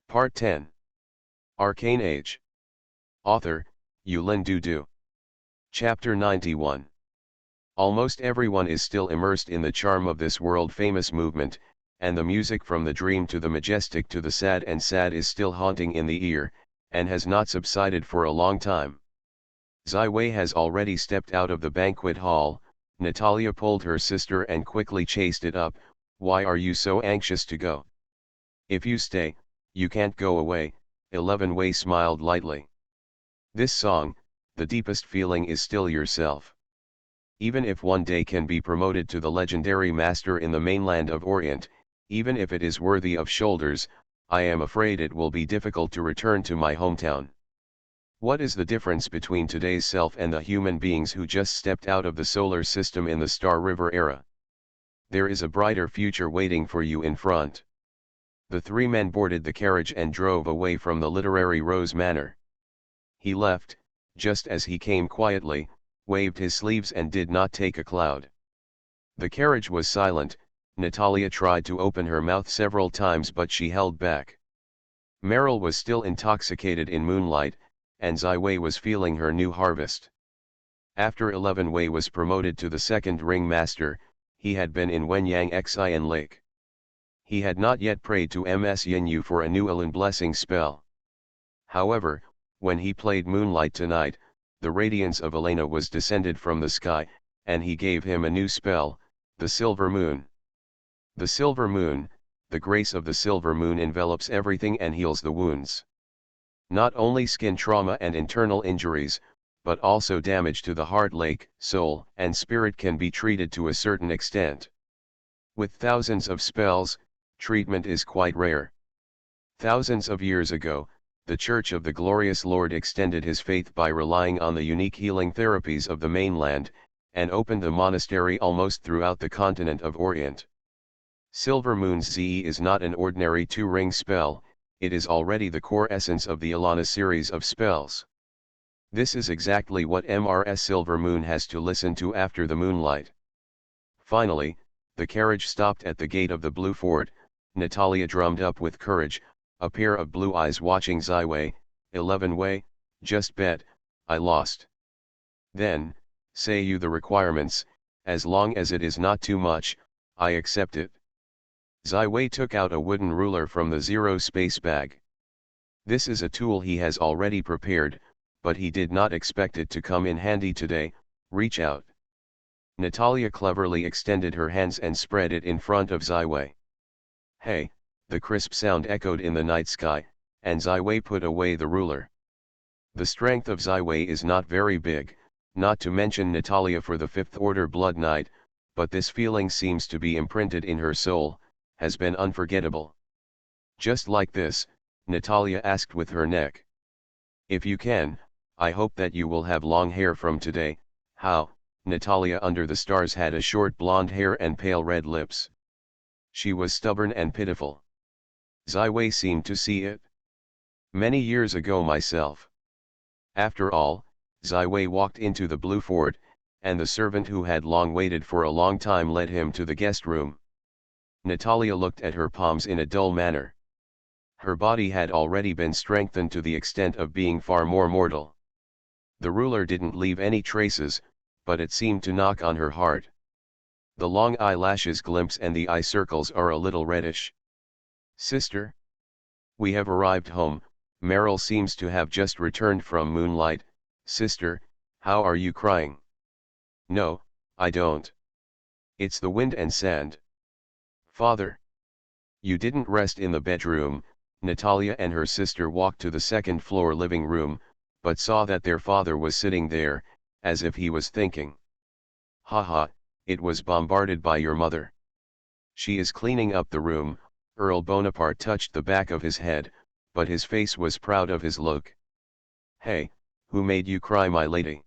Part 10. Arcane Age. Author, Yulin Dudu. Chapter 91. Almost everyone is still immersed in the charm of this world-famous movement, and the music from the dream to the majestic to the sad and sad is still haunting in the ear, and has not subsided for a long time. Zai Wei has already stepped out of the banquet hall. Natalia pulled her sister and quickly chased it up. Why are you so anxious to go? If you stay, you can't go away. 11 Wei smiled lightly. This song, the deepest feeling is still yourself. Even if one day can be promoted to the legendary master in the mainland of Orient, even if it is worthy of shoulders, I am afraid it will be difficult to return to my hometown. What is the difference between today's self and the human beings who just stepped out of the solar system in the Star River era? There is a brighter future waiting for you in front. The three men boarded the carriage and drove away from the literary Rose Manor. He left, just as he came quietly, waved his sleeves and did not take a cloud. The carriage was silent. Natalia tried to open her mouth several times but she held back. Meryl was still intoxicated in moonlight, and Zai Wei was feeling her new harvest. After 11 Wei was promoted to the second ring master, he had been in Wenyang Xian Lake. He had not yet prayed to Ms Yin for a new Elun blessing spell. However, when he played Moonlight tonight, the radiance of Elena was descended from the sky, and he gave him a new spell, the Silver Moon. The Silver Moon, the grace of the Silver Moon envelops everything and heals the wounds. Not only skin trauma and internal injuries, but also damage to the heart, lake, soul, and spirit can be treated to a certain extent. With thousands of spells, treatment is quite rare. Thousands of years ago, the Church of the Glorious Lord extended his faith by relying on the unique healing therapies of the mainland, and opened the monastery almost throughout the continent of Orient. Silver Moon's ZE is not an ordinary two-ring spell, it is already the core essence of the Ilana series of spells. This is exactly what MRS Silver Moon has to listen to after the moonlight. Finally, the carriage stopped at the gate of the Blue Fort. Natalia drummed up with courage, a pair of blue eyes watching Zai Wei. 11 Wei, just bet, I lost. Then, say you the requirements, as long as it is not too much, I accept it. Zai Wei took out a wooden ruler from the zero space bag. This is a tool he has already prepared, but he did not expect it to come in handy today. Reach out. Natalia cleverly extended her hands and spread it in front of Zai Wei. Hey, the crisp sound echoed in the night sky, and Zai Wei put away the ruler. The strength of Zai Wei is not very big, not to mention Natalia for the Fifth Order Blood Knight, but this feeling seems to be imprinted in her soul, has been unforgettable. Just like this, Natalia asked with her neck. If you can, I hope that you will have long hair from today. How? Natalia under the stars had a short blonde hair and pale red lips. She was stubborn and pitiful. Zai Wei seemed to see it. Many years ago myself. After all, Zai Wei walked into the Blue Fort, and the servant who had long waited for a long time led him to the guest room. Natalia looked at her palms in a dull manner. Her body had already been strengthened to the extent of being far more mortal. The ruler didn't leave any traces, but it seemed to knock on her heart. The long eyelashes glimpse and the eye circles are a little reddish. Sister? We have arrived home. Meryl seems to have just returned from moonlight. Sister, how are you crying? No, I don't. It's the wind and sand. Father. You didn't rest in the bedroom. Natalia and her sister walked to the second floor living room, but saw that their father was sitting there, as if he was thinking. Haha, it was bombarded by your mother. She is cleaning up the room. Earl Bonaparte touched the back of his head, but his face was proud of his look. Hey, who made you cry, my lady?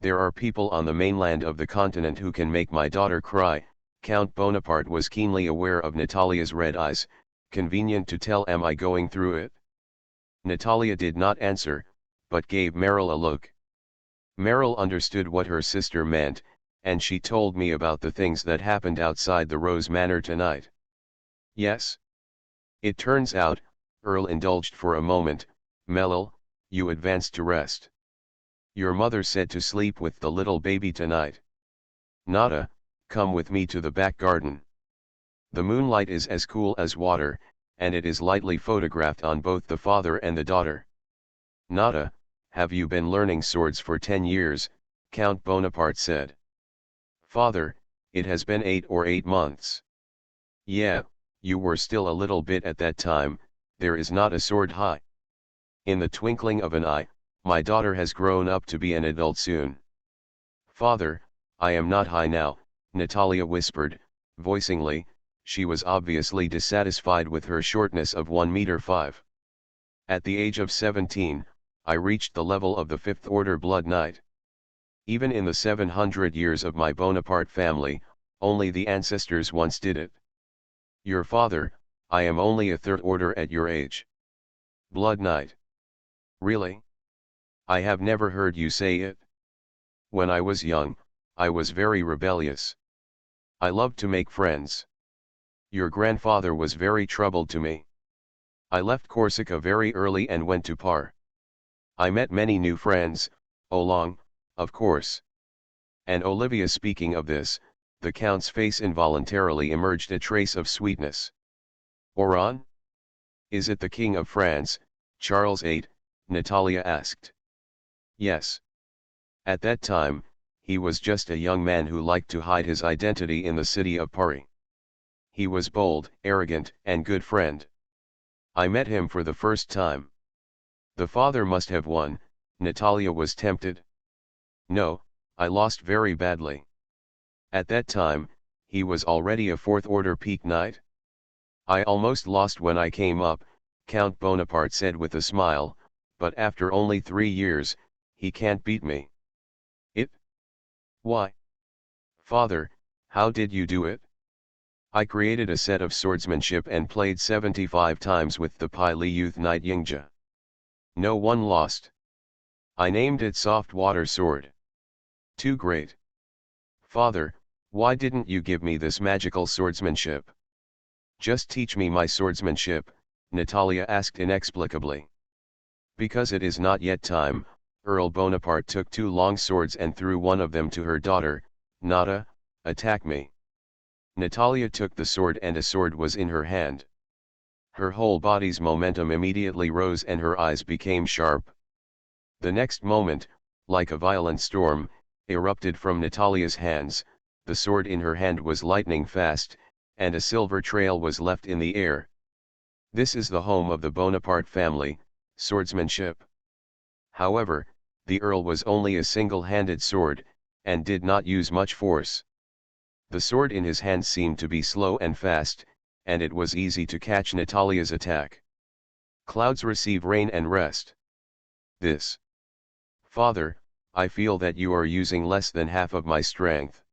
There are people on the mainland of the continent who can make my daughter cry. Count Bonaparte was keenly aware of Natalia's red eyes. Convenient to tell, am I going through it? Natalia did not answer, but gave Meryl a look. Meryl understood what her sister meant, and she told me about the things that happened outside the Rose Manor tonight. Yes. It turns out, Earl indulged for a moment. Melil, you advanced to rest. Your mother said to sleep with the little baby tonight. Nada, come with me to the back garden. The moonlight is as cool as water, and it is lightly photographed on both the father and the daughter. Nada, have you been learning swords for 10 years, Count Bonaparte said. Father, it has been 8 months. Yeah, you were still a little bit at that time, there is not a sword high. In the twinkling of an eye, my daughter has grown up to be an adult soon. Father, I am not high now, Natalia whispered, voicingly. She was obviously dissatisfied with her shortness of 1 meter 5. At the age of 17, I reached the level of the 5th order blood knight. Even in the 700 years of my Bonaparte family, only the ancestors once did it. Your father, I am only a 3rd order at your age. Blood knight. Really? I have never heard you say it. When I was young, I was very rebellious. I loved to make friends. Your grandfather was very troubled to me. I left Corsica very early and went to Par. I met many new friends, Olong, of course. And Olivia. Speaking of this, the Count's face involuntarily emerged a trace of sweetness. Oran? Is it the King of France, Charles VIII? Natalia asked. Yes. At that time, he was just a young man who liked to hide his identity in the city of Paris. He was bold, arrogant, and good friend. I met him for the first time. The father must have won, Natalia was tempted. No, I lost very badly. At that time, he was already a 4th order peak knight. I almost lost when I came up, Count Bonaparte said with a smile, but after only 3 years, he can't beat me. It? Why? Father, how did you do it? I created a set of swordsmanship and played 75 times with the Pai Li Youth Knight Yingja. No one lost. I named it Soft Water Sword. Too great. Father, why didn't you give me this magical swordsmanship? Just teach me my swordsmanship, Natalia asked inexplicably. Because it is not yet time. Earl Bonaparte took 2 long swords and threw one of them to her daughter. Nada, attack me. Natalia took the sword and a sword was in her hand. Her whole body's momentum immediately rose and her eyes became sharp. The next moment, like a violent storm, erupted from Natalia's hands. The sword in her hand was lightning fast, and a silver trail was left in the air. This is the home of the Bonaparte family, swordsmanship. However, the Earl was only a single-handed sword, and did not use much force. The sword in his hand seemed to be slow and fast, and it was easy to catch Natalia's attack. Clouds receive rain and rest. This. Father, I feel that you are using less than half of my strength.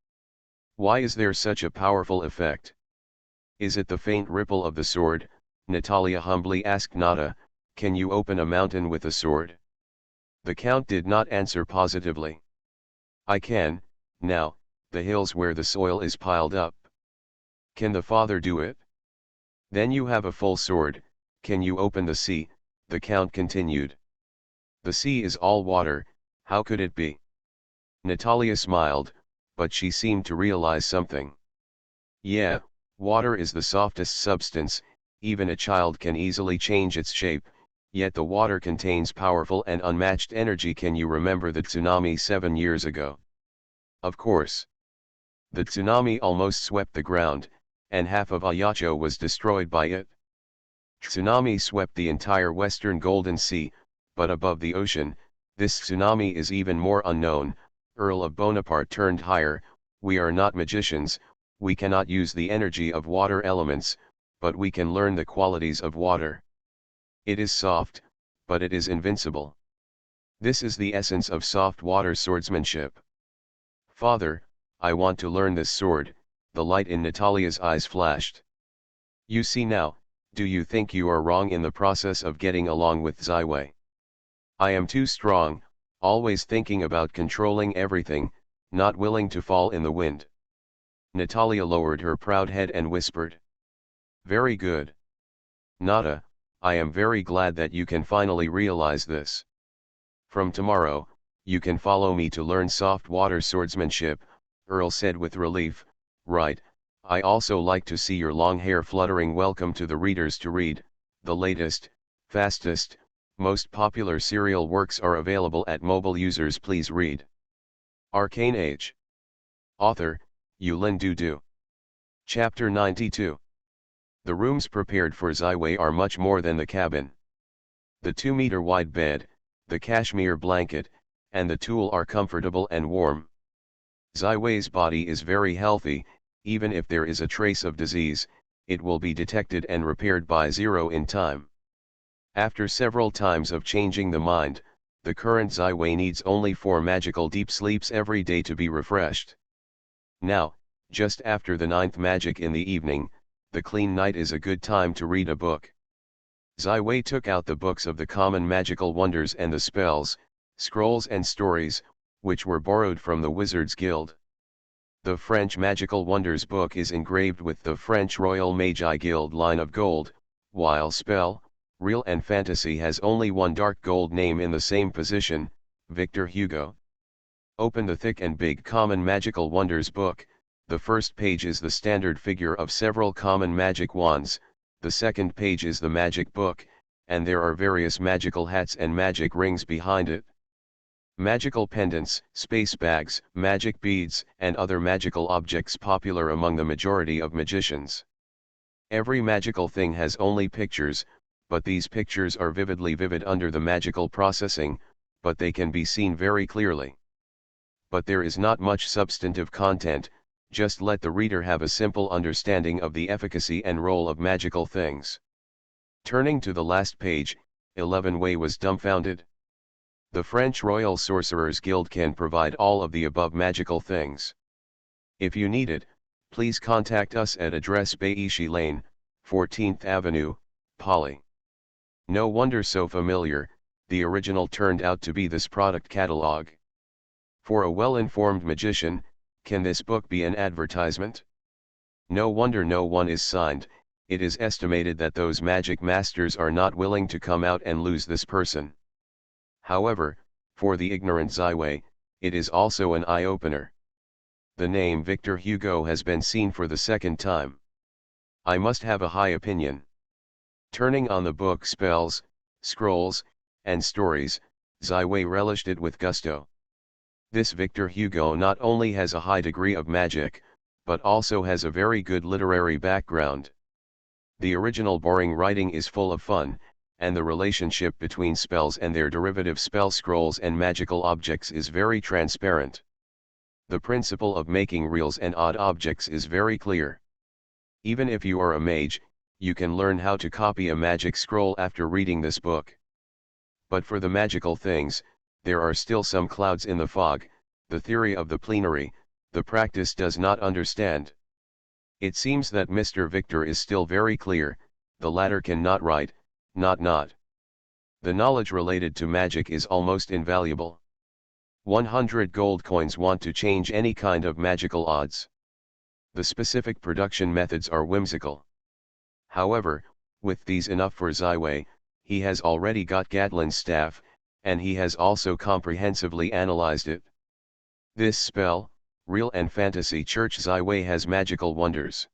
Why is there such a powerful effect? Is it the faint ripple of the sword? Natalia humbly asked Nada, can you open a mountain with a sword? The Count did not answer positively. I can, now, the hills where the soil is piled up. Can the father do it? Then you have a full sword. Can you open the sea? The Count continued. The sea is all water, how could it be? Natalia smiled, but she seemed to realize something. Yeah, water is the softest substance, even a child can easily change its shape, yet the water contains powerful and unmatched energy. Can you remember the tsunami 7 years ago? Of course. The tsunami almost swept the ground, and half of Ajaccio was destroyed by it. Tsunami swept the entire western Golden Sea, but above the ocean, this tsunami is even more unknown. Earl of Bonaparte turned higher. We are not magicians, we cannot use the energy of water elements, but we can learn the qualities of water. It is soft, but it is invincible. This is the essence of soft water swordsmanship. Father, I want to learn this sword. The light in Natalia's eyes flashed. You see now, do you think you are wrong in the process of getting along with Ziwei? I am too strong, always thinking about controlling everything, not willing to fall in the wind. Natalia lowered her proud head and whispered. Very good. Nada, I am very glad that you can finally realize this. From tomorrow, you can follow me to learn soft water swordsmanship, Earl said with relief. Right, I also like to see your long hair fluttering. Welcome to the readers to read. The latest, fastest, most popular serial works are available at mobile users. Please read. Arcane Age. Author, Yulin Dudu. Chapter 92. The rooms prepared for Ziwei are much more than the cabin. The 2-meter wide bed, the cashmere blanket, and the tool are comfortable and warm. Ziwei's body is very healthy. Even if there is a trace of disease, it will be detected and repaired by Zero in time. After several times of changing the mind, the current Ziwei needs only 4 magical deep sleeps every day to be refreshed. Now, just after the 9th magic in the evening, the clean night is a good time to read a book. Ziwei took out the books of the common magical wonders and the spells, scrolls and stories, which were borrowed from the Wizards Guild. The French Magical Wonders book is engraved with the French Royal Magi Guild line of gold, while Spell, Real and Fantasy has only one dark gold name in the same position, Victor Hugo. Open the thick and big Common Magical Wonders book. The first page is the standard figure of several common magic wands, the second page is the magic book, and there are various magical hats and magic rings behind it. Magical pendants, space bags, magic beads, and other magical objects popular among the majority of magicians. Every magical thing has only pictures, but these pictures are vivid under the magical processing, but they can be seen very clearly. But there is not much substantive content, just let the reader have a simple understanding of the efficacy and role of magical things. Turning to the last page, 11 Wei was dumbfounded. The French Royal Sorcerers Guild can provide all of the above magical things. If you need it, please contact us at address Baishi Lane, 14th Avenue, Pali. No wonder so familiar, the original turned out to be this product catalog. For a well-informed magician, can this book be an advertisement? No wonder no one is signed. It is estimated that those magic masters are not willing to come out and lose this person. However, for the ignorant Ziwei, it is also an eye-opener. The name Victor Hugo has been seen for the second time. I must have a high opinion. Turning on the book Spells, Scrolls, and Stories, Ziwei relished it with gusto. This Victor Hugo not only has a high degree of magic, but also has a very good literary background. The original boring writing is full of fun, and the relationship between spells and their derivative spell scrolls and magical objects is very transparent. The principle of making reals and odd objects is very clear. Even if you are a mage, you can learn how to copy a magic scroll after reading this book. But for the magical things, there are still some clouds in the fog. The theory of the plenary, the practice does not understand. It seems that Mr. Victor is still very clear, the latter cannot write, not. The knowledge related to magic is almost invaluable. 100 gold coins want to change any kind of magical odds. The specific production methods are whimsical. However, with these enough for Ziwei, he has already got Gatlin's staff, and he has also comprehensively analyzed it. This spell, Real and Fantasy Church Ziwei has magical wonders.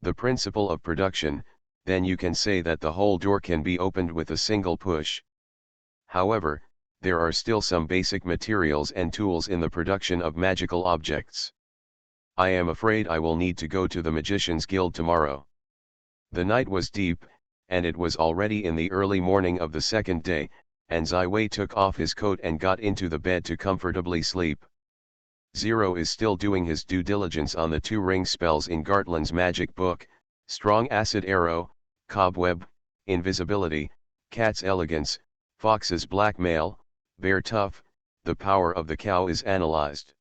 The principle of production, then you can say that the whole door can be opened with a single push. However, there are still some basic materials and tools in the production of magical objects. I am afraid I will need to go to the Magicians Guild tomorrow. The night was deep, and it was already in the early morning of the second day, and Ziwei took off his coat and got into the bed to comfortably sleep. Zero is still doing his due diligence on the 2-ring spells in Gartland's magic book: Strong Acid Arrow, Cobweb, Invisibility, Cat's Elegance, Fox's Blackmail, Bear Tough. The power of the cow is analyzed.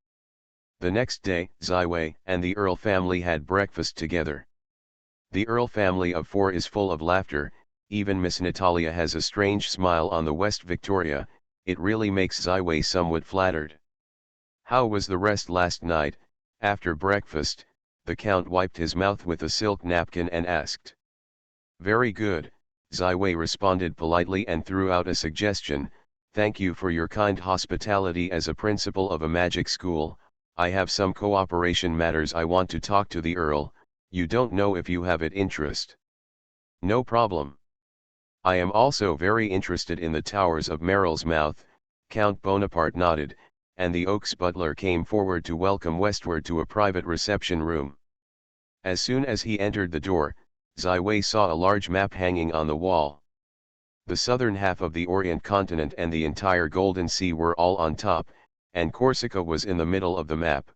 The next day, Ziwei and the Earl family had breakfast together. The Earl family of 4 is full of laughter, even Miss Natalia has a strange smile on the West Victoria. It really makes Ziwei somewhat flattered. How was the rest last night? After breakfast, the Count wiped his mouth with a silk napkin and asked. Very good, Ziwei responded politely and threw out a suggestion. Thank you for your kind hospitality as a principal of a magic school. I have some cooperation matters I want to talk to the Earl. You don't know if you have it interest. No problem. I am also very interested in the towers of Merrill's Mouth. Count Bonaparte nodded, and the Oak's butler came forward to welcome westward to a private reception room. As soon as he entered the door, Ziwei saw a large map hanging on the wall. The southern half of the Orient continent and the entire Golden Sea were all on top, and Corsica was in the middle of the map.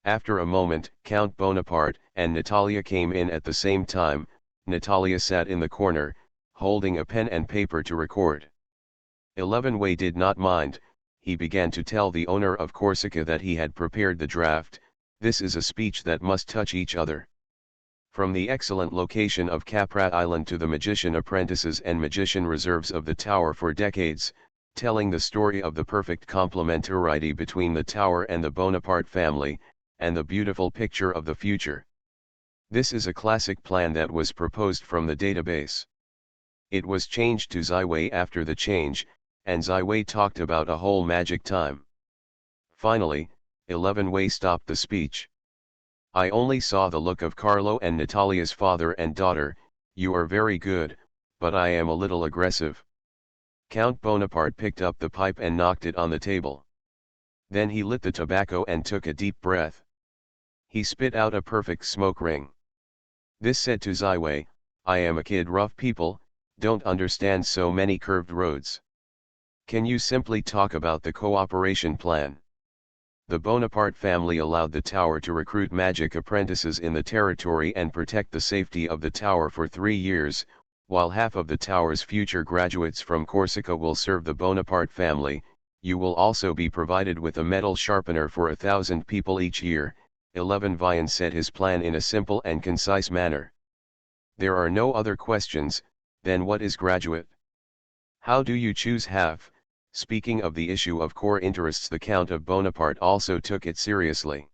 After a moment, Count Bonaparte and Natalia came in at the same time. Natalia sat in the corner, holding a pen and paper to record. 11 Wei did not mind. He began to tell the owner of Corsica that he had prepared the draft. This is a speech that must touch each other. From the excellent location of Caprat Island to the magician apprentices and magician reserves of the tower for decades, telling the story of the perfect complementarity between the tower and the Bonaparte family, and the beautiful picture of the future. This is a classic plan that was proposed from the database. It was changed to Ziwei after the change, and Ziwei talked about a whole magic time. Finally, 11 Wei stopped the speech. I only saw the look of Carlo and Natalia's father and daughter. You are very good, but I am a little aggressive. Count Bonaparte picked up the pipe and knocked it on the table. Then he lit the tobacco and took a deep breath. He spit out a perfect smoke ring. This said to Ziwei, I am a kid, rough people, don't understand so many curved roads. Can you simply talk about the cooperation plan? The Bonaparte family allowed the tower to recruit magic apprentices in the territory and protect the safety of the tower for 3 years, while half of the tower's future graduates from Corsica will serve the Bonaparte family. You will also be provided with a metal sharpener for 1,000 people each year. 11 Vian said his plan in a simple and concise manner. There are no other questions. Then what is graduate? How do you choose half? Speaking of the issue of core interests, the Count of Bonaparte also took it seriously.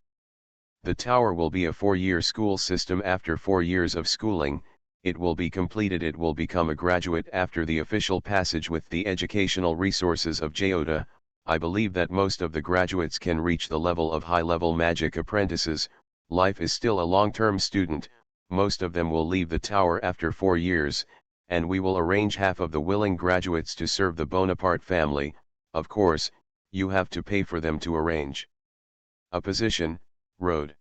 The tower will be a 4-year school system. After 4 years of schooling, it will be completed. It will become a graduate after the official passage with the educational resources of Jota. I believe that most of the graduates can reach the level of high-level magic apprentices. Life is still a long-term student. Most of them will leave the tower after 4 years, and we will arrange half of the willing graduates to serve the Bonaparte family. Of course, you have to pay for them to arrange a position, road.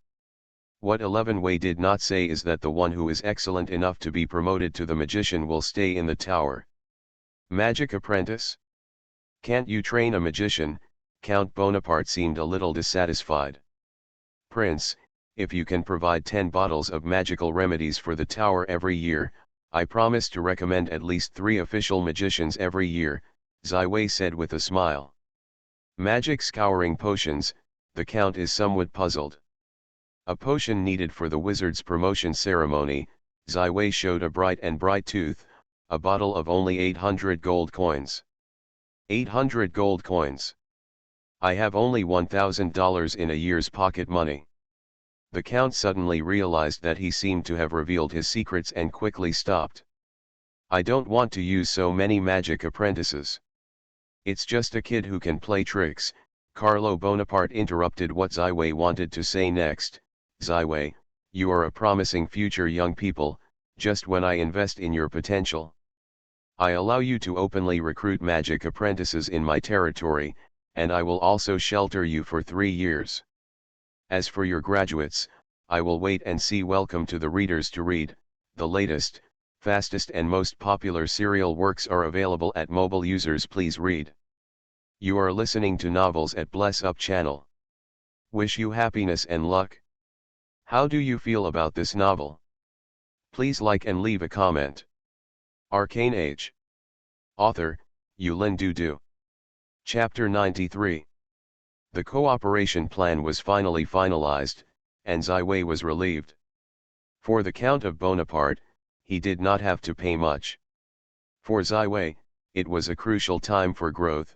What 11 Wei did not say is that the one who is excellent enough to be promoted to the magician will stay in the tower. Magic apprentice? Can't you train a magician? Count Bonaparte seemed a little dissatisfied. Prince, if you can provide 10 bottles of magical remedies for the tower every year, I promise to recommend at least 3 official magicians every year, Ziwei said with a smile. Magic scouring potions, the Count is somewhat puzzled. A potion needed for the wizard's promotion ceremony. Ziwei showed a bright tooth, a bottle of only 800 gold coins. 800 gold coins. I have only $1,000 in a year's pocket money. The Count suddenly realized that he seemed to have revealed his secrets and quickly stopped. I don't want to use so many magic apprentices. It's just a kid who can play tricks. Carlo Bonaparte interrupted what Ziwei wanted to say next. Ziwei, you are a promising future young people, just when I invest in your potential. I allow you to openly recruit magic apprentices in my territory, and I will also shelter you for 3 years. As for your graduates, I will wait and see. Welcome to the readers to read. The latest, fastest and most popular serial works are available at mobile users. Please read. You are listening to Novels at Bless Up channel. Wish you happiness and luck. How do you feel about this novel? Please like and leave a comment. Arcane Age. Author, Yulin Dudu. Chapter 93. The cooperation plan was finally finalized, and Ziwei was relieved. For the Count of Bonaparte, he did not have to pay much. For Ziwei, it was a crucial time for growth.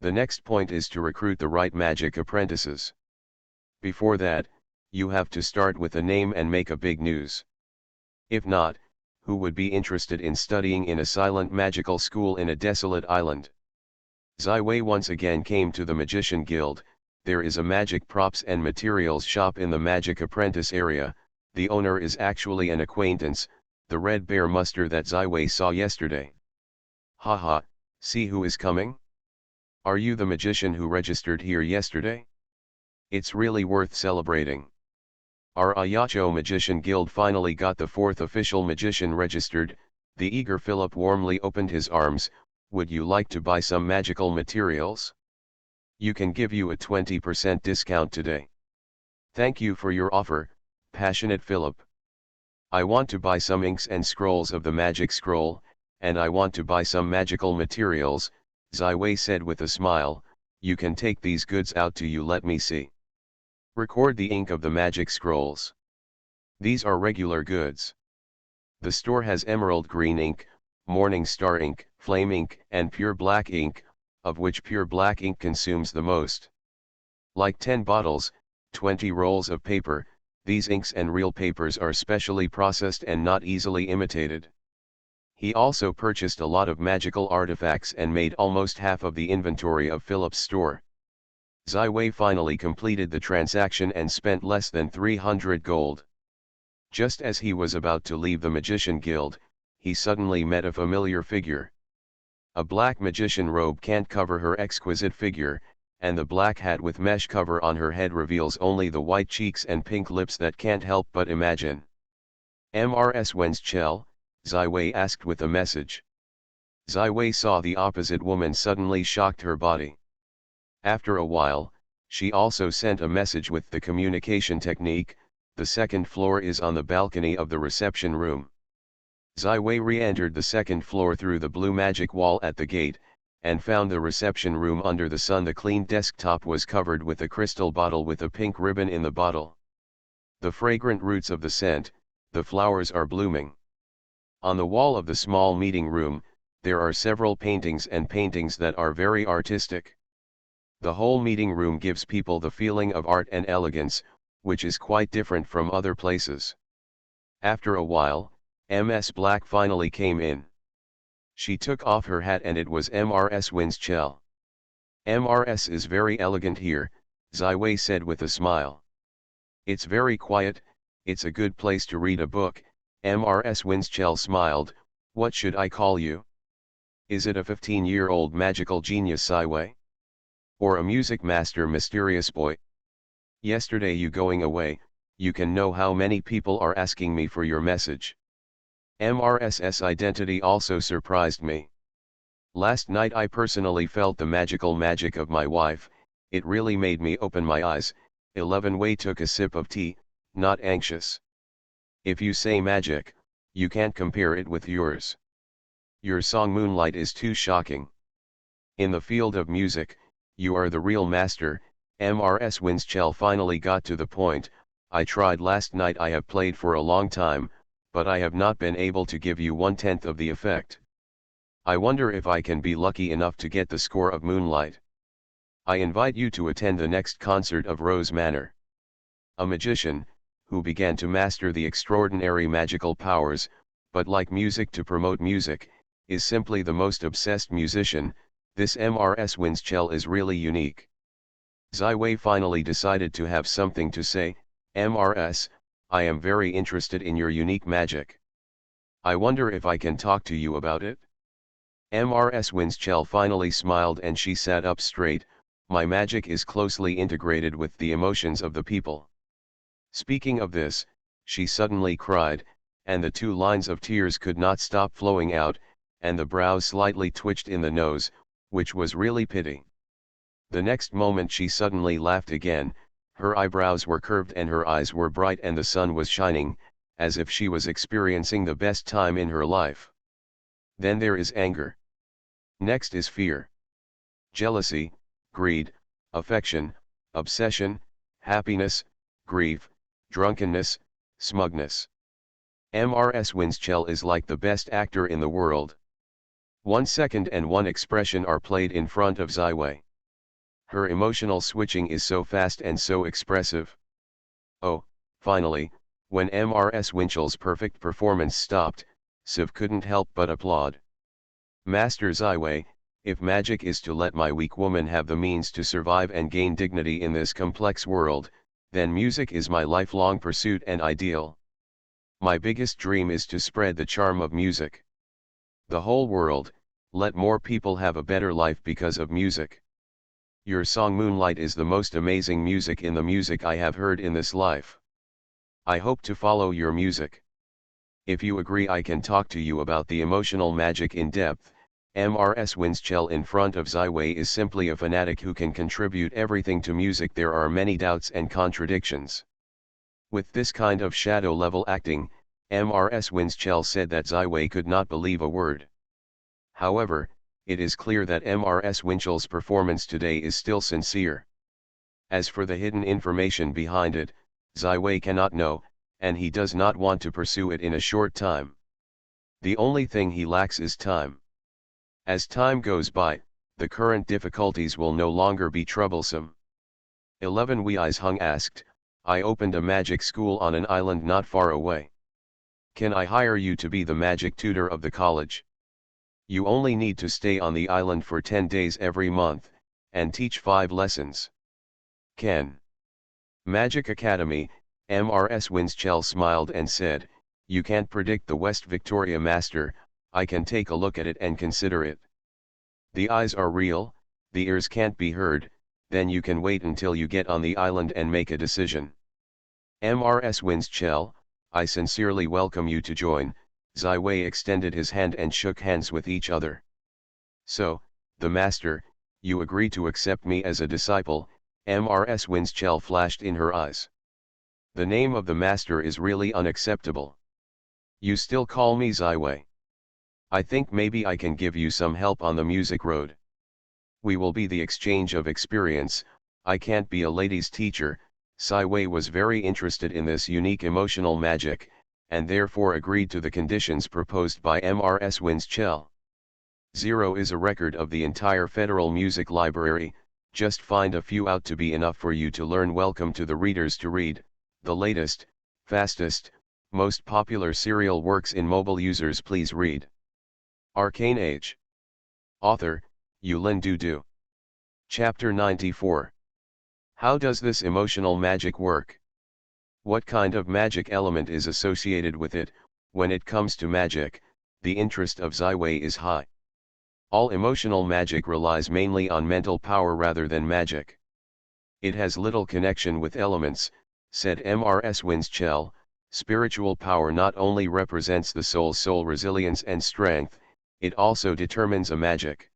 The next point is to recruit the right magic apprentices. Before that, you have to start with a name and make a big news. If not, who would be interested in studying in a silent magical school in a desolate island? Ziwei once again came to the Magician Guild. There is a magic props and materials shop in the magic apprentice area. The owner is actually an acquaintance, the red bear muster that Ziwei saw yesterday. Haha, see who is coming? Are you the magician who registered here yesterday? It's really worth celebrating. Our Ayacho Magician Guild finally got the 4th official magician registered. The eager Philip warmly opened his arms. Would you like to buy some magical materials? You can give you a 20% discount today. Thank you for your offer, passionate Philip. I want to buy some inks and scrolls of the magic scroll, and I want to buy some magical materials, Ziwei said with a smile. You can take these goods out to you, let me see. Record the ink of the magic scrolls. These are regular goods. The store has emerald green ink, morning star ink, flame ink, and pure black ink, of which pure black ink consumes the most. Like 10 bottles, 20 rolls of paper, these inks and real papers are specially processed and not easily imitated. He also purchased a lot of magical artifacts and made almost half of the inventory of Philip's store. Ziwei finally completed the transaction and spent less than 300 gold. Just as he was about to leave the Magician Guild, he suddenly met a familiar figure. A black magician robe can't cover her exquisite figure, and the black hat with mesh cover on her head reveals only the white cheeks and pink lips that can't help but imagine. "Mrs. Wenschel?" Ziwei asked with a message. Ziwei saw the opposite woman suddenly shocked her body. After a while, she also sent a message with the communication technique. The 2nd floor is on the balcony of the reception room. Ziwei re-entered the 2nd floor through the blue magic wall at the gate, and found the reception room under the sun. The clean desktop was covered with a crystal bottle with a pink ribbon in the bottle. The fragrant roots of the scent, the flowers are blooming. On the wall of the small meeting room, there are several paintings and paintings that are very artistic. The whole meeting room gives people the feeling of art and elegance, which is quite different from other places. After a while, Ms. Black finally came in. She took off her hat and it was Mrs. Wenschel. "Mrs. is very elegant here," Ziwei said with a smile. "It's very quiet, it's a good place to read a book." Mrs. Wenschel smiled. "What should I call you? Is it a 15-year-old magical genius Ziwei? Or a music master mysterious boy? Yesterday you going away, you can know how many people are asking me for your message. Mrs.'s identity also surprised me. Last night I personally felt the magical magic of my wife, it really made me open my eyes." 11 Wei took a sip of tea, not anxious. "If you say magic, you can't compare it with yours. Your song Moonlight is too shocking. In the field of music, you are the real master." Mrs. Wenschel finally got to the point. "I tried last night, I have played for a long time, but I have not been able to give you 1/10 of the effect. I wonder if I can be lucky enough to get the score of Moonlight. I invite you to attend the next concert of Rose Manor." A magician, who began to master the extraordinary magical powers, but like music to promote music, is simply the most obsessed musician. This Mrs. Wenschel is really unique. Ziwei finally decided to have something to say. "Mrs., I am very interested in your unique magic. I wonder if I can talk to you about it?" Mrs. Wenschel finally smiled and she sat up straight. "My magic is closely integrated with the emotions of the people." Speaking of this, she suddenly cried, and the 2 lines of tears could not stop flowing out, and the brows slightly twitched in the nose, which was really pity. The next moment she suddenly laughed again. Her eyebrows were curved and her eyes were bright and the sun was shining, as if she was experiencing the best time in her life. Then there is anger. Next is fear. Jealousy, greed, affection, obsession, happiness, grief, drunkenness, smugness. Mrs. Wenschel is like the best actor in the world. 1 second and 1 expression are played in front of Ziwei. Her emotional switching is so fast and so expressive. Oh, finally, when Mrs. Wenschel's perfect performance stopped, Siv couldn't help but applaud. Master Ziwei, if magic is to let my weak woman have the means to survive and gain dignity in this complex world, then music is my lifelong pursuit and ideal. My biggest dream is to spread the charm of music. The whole world, let more people have a better life because of music. Your song Moonlight is the most amazing music in the music I have heard in this life. I hope to follow your music. If you agree, I can talk to you about the emotional magic in depth. Mrs. Winschell in front of Ziwei is simply a fanatic who can contribute everything to music. There are many doubts and contradictions. With this kind of shadow-level acting, Mrs. Winschell said that Ziwei could not believe a word. However, it is clear that Mrs. Winschell's performance today is still sincere. As for the hidden information behind it, Ziwei cannot know, and he does not want to pursue it in a short time. The only thing he lacks is time. As time goes by, the current difficulties will no longer be troublesome. 11 Wei Hung asked, I opened a magic school on an island not far away. Can I hire you to be the magic tutor of the college? You only need to stay on the island for 10 days every month, and teach 5 lessons. Ken. Magic Academy. Mrs. Winschell smiled and said, you can't predict the West Victoria Master, I can take a look at it and consider it. The eyes are real, the ears can't be heard, then you can wait until you get on the island and make a decision. Mrs. Winschell, I sincerely welcome you to join. Ziwei extended his hand and shook hands with each other. So, the Master, you agree to accept me as a disciple? Mrs. Winschell flashed in her eyes. The name of the Master is really unacceptable. You still call me Ziwei. I think maybe I can give you some help on the music road. We will be the exchange of experience. I can't be a ladies' teacher. Ziwei was very interested in this unique emotional magic, and therefore agreed to the conditions proposed by Mrs. Winschell. 0 is a record of the entire Federal Music Library, just find a few out to be enough for you to learn. Welcome to the readers to read the latest, fastest, most popular serial works in mobile users. Please read Arcane Age. Author, Yulin Dudu. Chapter 94. How does this emotional magic work? What kind of magic element is associated with it? When it comes to magic, the interest of Ziwei is high. All emotional magic relies mainly on mental power rather than magic. It has little connection with elements, said Mrs. Winschell. Spiritual power not only represents the soul's resilience and strength, it also determines a magic.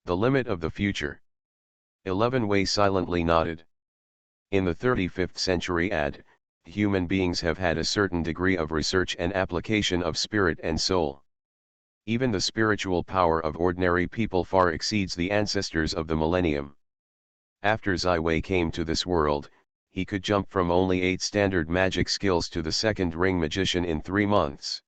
The limit of the future. 11 Wei silently nodded. In the 35th century AD, human beings have had a certain degree of research and application of spirit and soul. Even the spiritual power of ordinary people far exceeds the ancestors of the millennium. After Ziwei came to this world, he could jump from only 8 standard magic skills to the second ring magician in 3 months.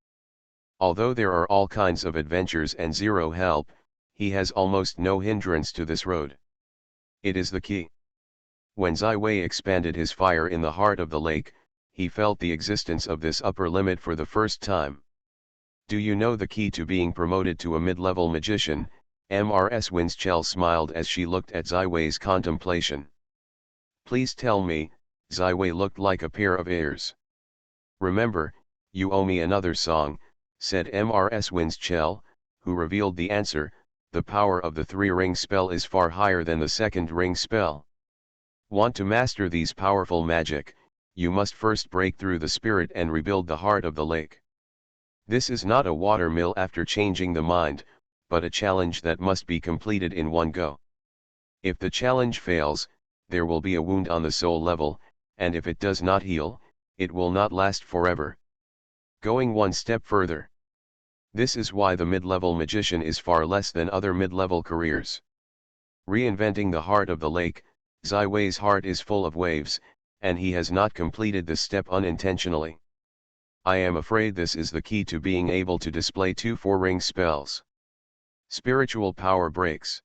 Although there are all kinds of adventures and 0 help, he has almost no hindrance to this road. It is the key. When Ziwei expanded his fire in the heart of the lake, he felt the existence of this upper limit for the first time. Do you know the key to being promoted to a mid-level magician? Mrs. Winschell smiled as she looked at Ziwei's contemplation. Please tell me. Ziwei looked like a pair of ears. Remember, you owe me another song, said Mrs. Winschell, who revealed the answer. The power of the 3-ring spell is far higher than the 2nd ring spell. Want to master these powerful magic, you must first break through the spirit and rebuild the heart of the lake. This is not a watermill after changing the mind, but a challenge that must be completed in one go. If the challenge fails, there will be a wound on the soul level, and if it does not heal, it will not last forever. Going one step further. This is why the mid-level magician is far less than other mid-level careers. Reinventing the heart of the lake. Ziwei's heart is full of waves, and he has not completed this step unintentionally. I am afraid this is the key to being able to display 2 4-ring spells. Spiritual power breaks.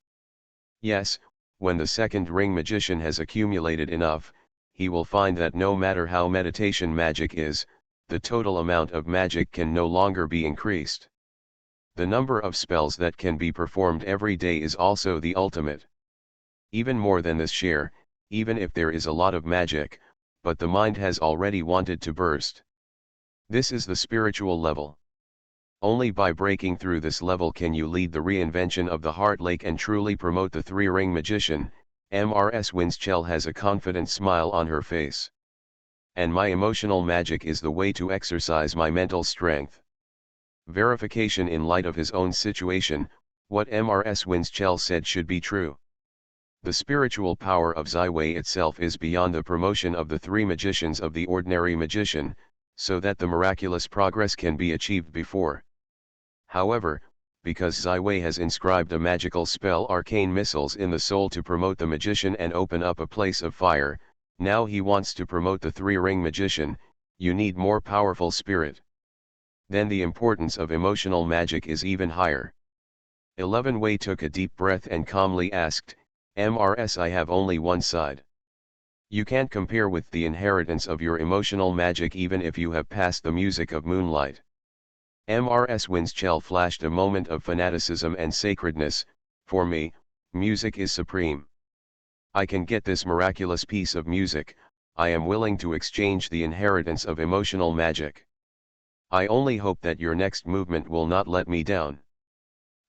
Yes, when the 2nd ring magician has accumulated enough, he will find that no matter how meditation magic is, the total amount of magic can no longer be increased. The number of spells that can be performed every day is also the ultimate. Even more than this share, even if there is a lot of magic, but the mind has already wanted to burst. This is the spiritual level. Only by breaking through this level can you lead the reinvention of the Heart Lake and truly promote the three-ring magician. Mrs. Winschell has a confident smile on her face. And my emotional magic is the way to exercise my mental strength. Verification in light of his own situation, what Mrs. Winschell said should be true. The spiritual power of Ziwei itself is beyond the promotion of the three magicians of the ordinary magician, so that the miraculous progress can be achieved before. However, because Ziwei has inscribed a magical spell arcane missiles in the soul to promote the magician and open up a place of fire, now he wants to promote the three-ring magician. You need more powerful spirit. Then the importance of emotional magic is even higher. 11 Wei took a deep breath and calmly asked, Mrs. I have only one side. You can't compare with the inheritance of your emotional magic even if you have passed the music of moonlight. Mrs. Winschell flashed a moment of fanaticism and sacredness. For me, music is supreme. I can get this miraculous piece of music, I am willing to exchange the inheritance of emotional magic. I only hope that your next movement will not let me down.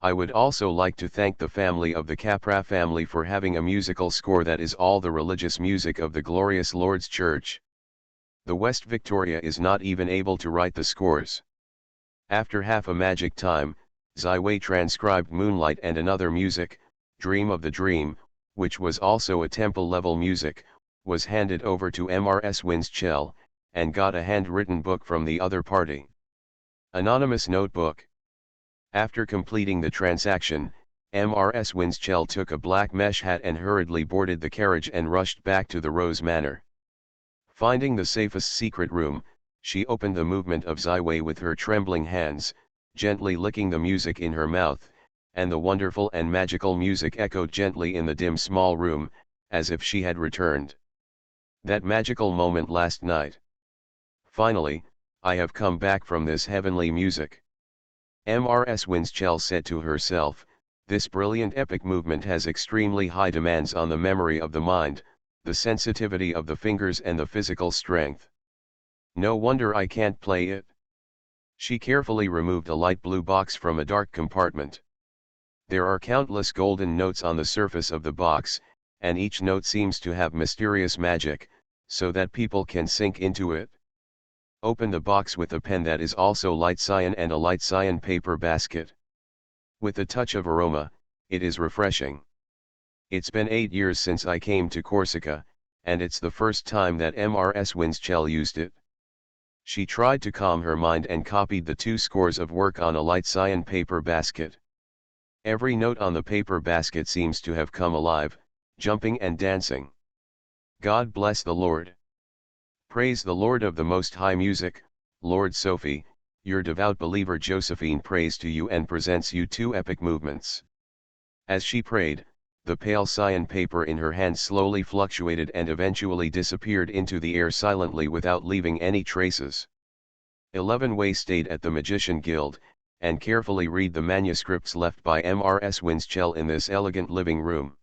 I would also like to thank the family of the Capra family for having a musical score that is all the religious music of the glorious Lord's Church. The West Victoria is not even able to write the scores. After half a magic time, Ziwei transcribed Moonlight and another music, Dream of the Dream, which was also a temple-level music, was handed over to Mrs. Winschell, and got a handwritten book from the other party. Anonymous notebook. After completing the transaction, Mrs. Winschell took a black mesh hat and hurriedly boarded the carriage and rushed back to the Rose Manor. Finding the safest secret room, she opened the movement of Ziwei with her trembling hands, gently licking the music in her mouth, and the wonderful and magical music echoed gently in the dim small room, as if she had returned. That magical moment last night. Finally, I have come back from this heavenly music. Mrs. Winschell said to herself, this brilliant epic movement has extremely high demands on the memory of the mind, the sensitivity of the fingers and the physical strength. No wonder I can't play it. She carefully removed a light blue box from a dark compartment. There are countless golden notes on the surface of the box, and each note seems to have mysterious magic, so that people can sink into it. Open the box with a pen that is also light cyan and a light cyan paper basket. With a touch of aroma, it is refreshing. It's been 8 years since I came to Corsica, and it's the first time that Mrs. Winschell used it. She tried to calm her mind and copied the 2 scores of work on a light cyan paper basket. Every note on the paper basket seems to have come alive, jumping and dancing. God bless the Lord. Praise the Lord of the Most High Music, Lord Sophie, your devout believer Josephine prays to you and presents you 2 epic movements. As she prayed, the pale cyan paper in her hand slowly fluctuated and eventually disappeared into the air silently without leaving any traces. 11 Wei stayed at the Magician Guild, and carefully read the manuscripts left by Mrs. Winschell in this elegant living room.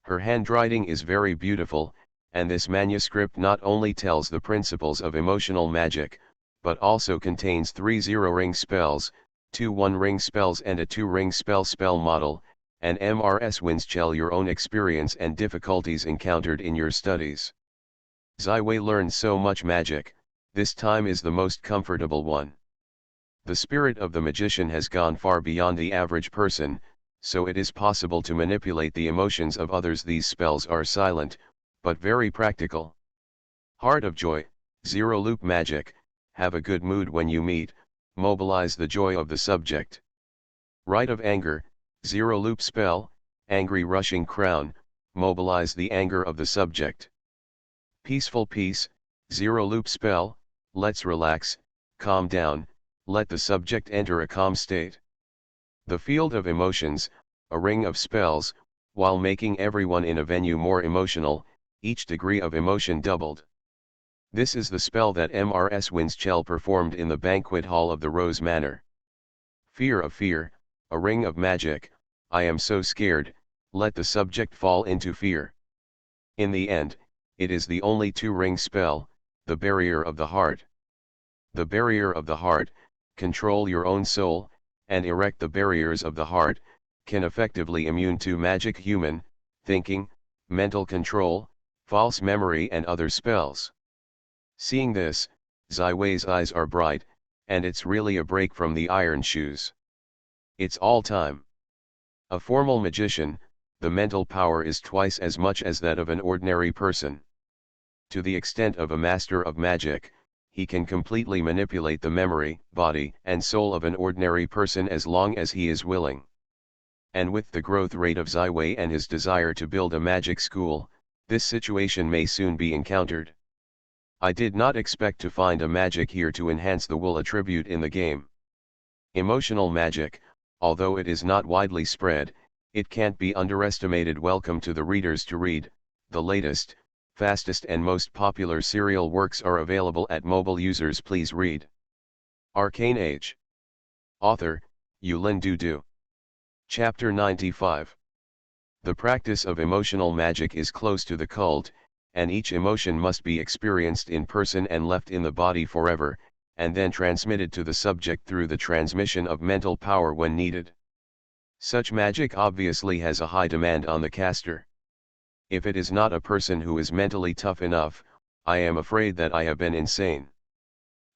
Her handwriting is very beautiful, and this manuscript not only tells the principles of emotional magic, but also contains 3 0-ring spells, 2 1-ring spells and a 2-ring spell model, and Mrs. Winschell your own experience and difficulties encountered in your studies. Ziwei learned so much magic, this time is the most comfortable one. The spirit of the magician has gone far beyond the average person, so it is possible to manipulate the emotions of others. These spells are silent, but very practical. Heart of Joy, 0-loop magic, have a good mood when you meet, mobilize the joy of the subject. Rite of Anger, 0-loop spell, angry rushing crown, mobilize the anger of the subject. Peaceful Peace, 0-loop spell, let's relax, calm down, let the subject enter a calm state. The Field of Emotions, a ring of spells, while making everyone in a venue more emotional, each degree of emotion doubled. This is the spell that Mrs. Winchell performed in the banquet hall of the Rose Manor. Fear of fear, a ring of magic, I am so scared, let the subject fall into fear. In the end, it is the only two-ring spell, the barrier of the heart. The barrier of the heart, control your own soul, and erect the barriers of the heart, can effectively immune to magic human, thinking, mental control, false memory and other spells. Seeing this, Ziwei's eyes are bright, and it's really a break from the iron shoes. It's all time. A formal magician, the mental power is twice as much as that of an ordinary person. To the extent of a master of magic, he can completely manipulate the memory, body, and soul of an ordinary person as long as he is willing. And with the growth rate of Ziwei and his desire to build a magic school, this situation may soon be encountered. I did not expect to find a magic here to enhance the wool attribute in the game. Emotional magic, although it is not widely spread, it can't be underestimated. Welcome to the readers to read. The latest, fastest and most popular serial works are available at mobile users. Please read. Arcane Age. Author, Yulin Dudu. Chapter 95. The practice of emotional magic is close to the cult, and each emotion must be experienced in person and left in the body forever, and then transmitted to the subject through the transmission of mental power when needed. Such magic obviously has a high demand on the caster. If it is not a person who is mentally tough enough, I am afraid that I have been insane.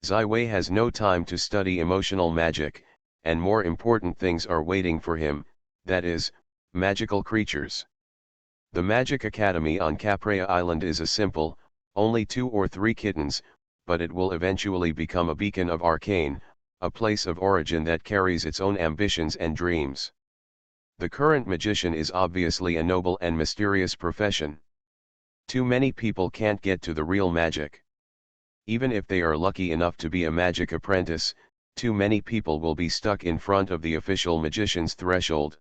Ziwei has no time to study emotional magic, and more important things are waiting for him, that is, magical creatures. The Magic Academy on Caprea Island is a simple, only 2 or 3 kittens, but it will eventually become a beacon of Arcane, a place of origin that carries its own ambitions and dreams. The current magician is obviously a noble and mysterious profession. Too many people can't get to the real magic. Even if they are lucky enough to be a magic apprentice, too many people will be stuck in front of the official magician's threshold.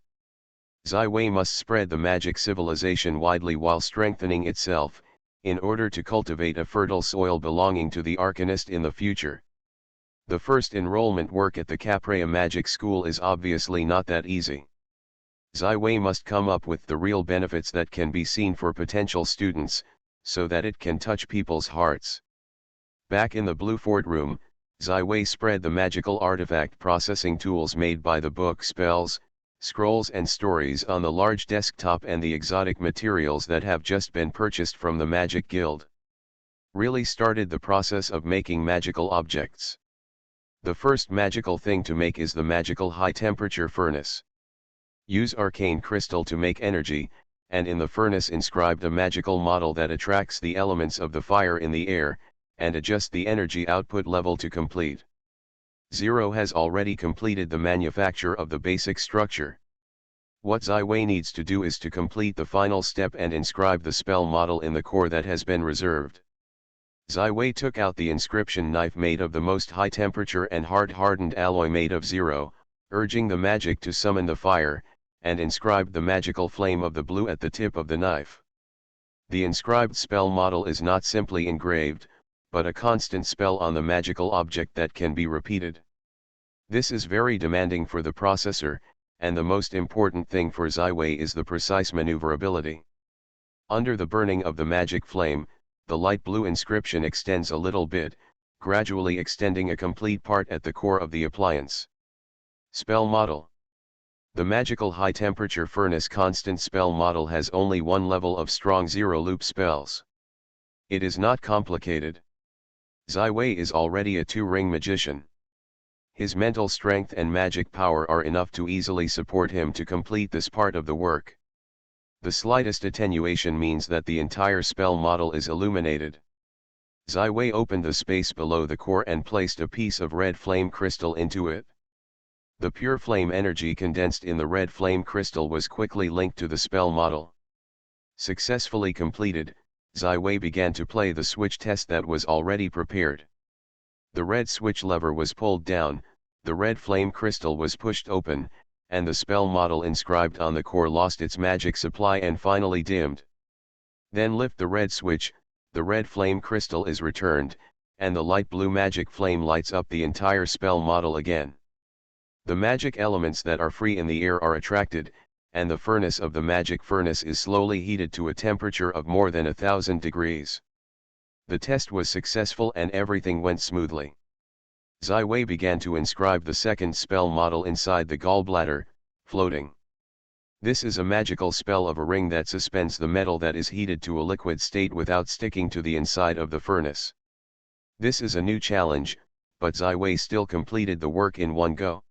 Ziwei must spread the magic civilization widely while strengthening itself, in order to cultivate a fertile soil belonging to the Arcanist in the future. The first enrollment work at the Caprea Magic School is obviously not that easy. Ziwei must come up with the real benefits that can be seen for potential students, so that it can touch people's hearts. Back in the Blue Fort room, Ziwei spread the magical artifact processing tools made by the book spells, scrolls and stories on the large desktop and the exotic materials that have just been purchased from the Magic Guild. Really started the process of making magical objects. The first magical thing to make is the magical high-temperature furnace. Use arcane crystal to make energy, and in the furnace inscribed a magical model that attracts the elements of the fire in the air, and adjust the energy output level to complete. Zero has already completed the manufacture of the basic structure. What Ziwei needs to do is to complete the final step and inscribe the spell model in the core that has been reserved. Ziwei took out the inscription knife made of the most high temperature and hard-hardened alloy made of zero, urging the magic to summon the fire, and inscribed the magical flame of the blue at the tip of the knife. The inscribed spell model is not simply engraved, but a constant spell on the magical object that can be repeated. This is very demanding for the processor, and the most important thing for Ziwei is the precise maneuverability. Under the burning of the magic flame, the light blue inscription extends a little bit, gradually extending a complete part at the core of the appliance. Spell model. The magical high-temperature furnace constant spell model has only one level of strong zero-loop spells. It is not complicated. Ziwei is already a 2-ring magician. His mental strength and magic power are enough to easily support him to complete this part of the work. The slightest attenuation means that the entire spell model is illuminated. Ziwei opened the space below the core and placed a piece of red flame crystal into it. The pure flame energy condensed in the red flame crystal was quickly linked to the spell model. Successfully completed, Ziwei began to play the switch test that was already prepared. The red switch lever was pulled down, the red flame crystal was pushed open, and the spell model inscribed on the core lost its magic supply and finally dimmed. Then lift the red switch, the red flame crystal is returned, and the light blue magic flame lights up the entire spell model again. The magic elements that are free in the air are attracted, and the furnace of the magic furnace is slowly heated to a temperature of more than 1,000 degrees. The test was successful and everything went smoothly. Zai Wei began to inscribe the second spell model inside the gallbladder, floating. This is a magical spell of a ring that suspends the metal that is heated to a liquid state without sticking to the inside of the furnace. This is a new challenge, but Zai Wei still completed the work in one go.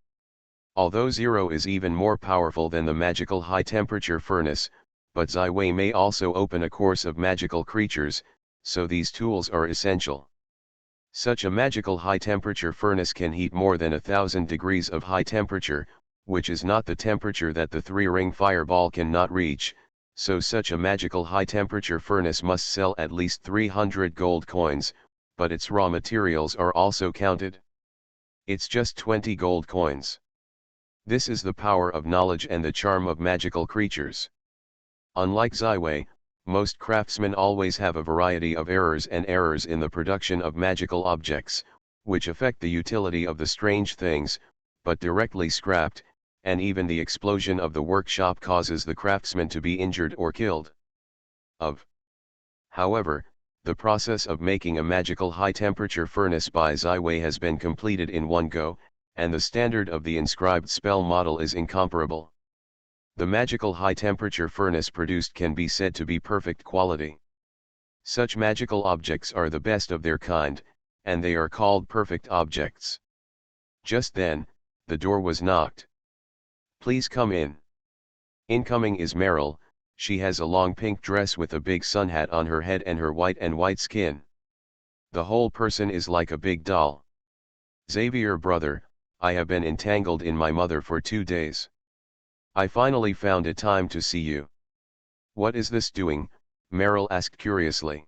Although Zero is even more powerful than the magical high-temperature furnace, but Zai Wei may also open a course of magical creatures, so these tools are essential. Such a magical high-temperature furnace can heat more than 1,000 degrees of high temperature, which is not the temperature that the three-ring fireball cannot reach, so such a magical high-temperature furnace must sell at least 300 gold coins, but its raw materials are also counted. It's just 20 gold coins. This is the power of knowledge and the charm of magical creatures. Unlike Zai Wei, most craftsmen always have a variety of errors in the production of magical objects, which affect the utility of the strange things, but directly scrapped, and even the explosion of the workshop causes the craftsman to be injured or killed. However, the process of making a magical high-temperature furnace by Zai Wei has been completed in one go, and the standard of the inscribed spell model is incomparable. The magical high-temperature furnace produced can be said to be perfect quality. Such magical objects are the best of their kind, and they are called perfect objects. Just then, the door was knocked. "Please come in." Incoming is Meryl. She has a long pink dress with a big sun hat on her head and her white skin. The whole person is like a big doll. "Xavier brother, I have been entangled in my mother for 2 days. I finally found a time to see you." "What is this doing?" Meryl asked curiously.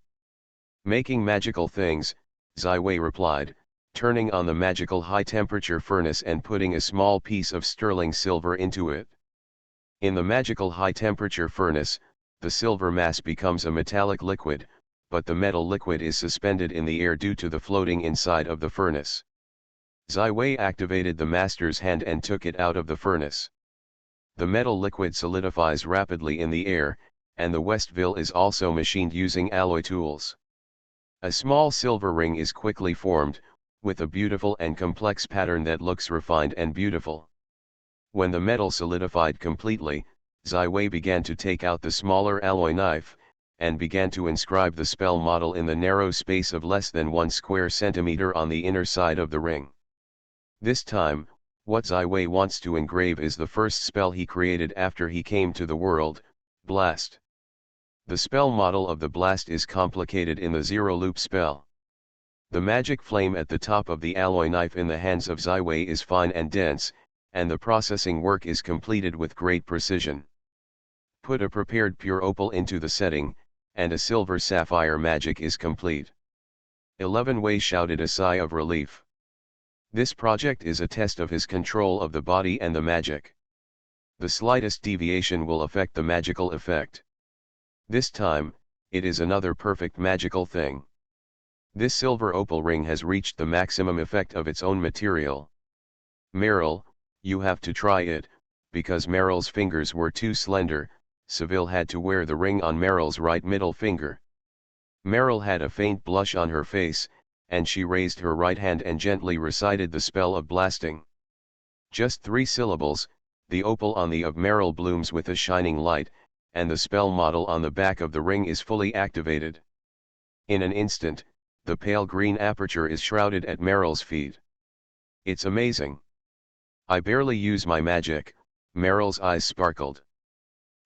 "Making magical things," Zai Wei replied, turning on the magical high-temperature furnace and putting a small piece of sterling silver into it. In the magical high-temperature furnace, the silver mass becomes a metallic liquid, but the metal liquid is suspended in the air due to the floating inside of the furnace. Zai Wei activated the master's hand and took it out of the furnace. The metal liquid solidifies rapidly in the air, and the Westville is also machined using alloy tools. A small silver ring is quickly formed, with a beautiful and complex pattern that looks refined and beautiful. When the metal solidified completely, Zai Wei began to take out the smaller alloy knife, and began to inscribe the spell model in the narrow space of less than 1 square centimeter on the inner side of the ring. This time, what Zai Wei wants to engrave is the first spell he created after he came to the world, Blast. The spell model of the blast is complicated in the zero loop spell. The magic flame at the top of the alloy knife in the hands of Zai Wei is fine and dense, and the processing work is completed with great precision. Put a prepared pure opal into the setting, and a silver sapphire magic is complete. 11 Wei shouted a sigh of relief. This project is a test of his control of the body and the magic. The slightest deviation will affect the magical effect. This time, it is another perfect magical thing. This silver opal ring has reached the maximum effect of its own material. "Meryl, you have to try it," because Meryl's fingers were too slender, Seville had to wear the ring on Meryl's right middle finger. Meryl had a faint blush on her face, and she raised her right hand and gently recited the spell of blasting. Just 3 syllables, the opal on the of Meryl blooms with a shining light, and the spell model on the back of the ring is fully activated. In an instant, the pale green aperture is shrouded at Meryl's feet. "It's amazing. I barely use my magic," Meryl's eyes sparkled.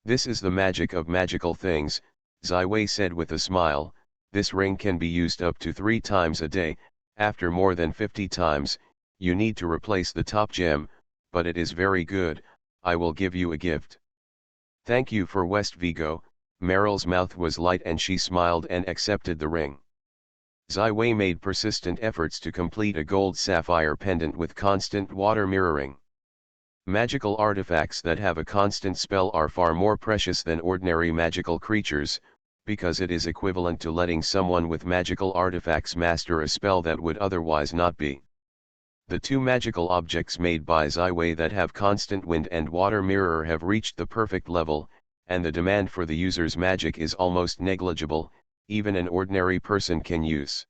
"This is the magic of magical things," Zai Wei said with a smile. "This ring can be used up to 3 times a day. After more than 50 times, you need to replace the top gem, but it is very good. I will give you a gift." "Thank you for West Vigo." Meryl's mouth was light and she smiled and accepted the ring. Zai Wei made persistent efforts to complete a gold sapphire pendant with constant water mirroring. Magical artifacts that have a constant spell are far more precious than ordinary magical creatures, because it is equivalent to letting someone with magical artifacts master a spell that would otherwise not be. The two magical objects made by Zaiwei that have constant wind and water mirror have reached the perfect level, and the demand for the user's magic is almost negligible, even an ordinary person can use.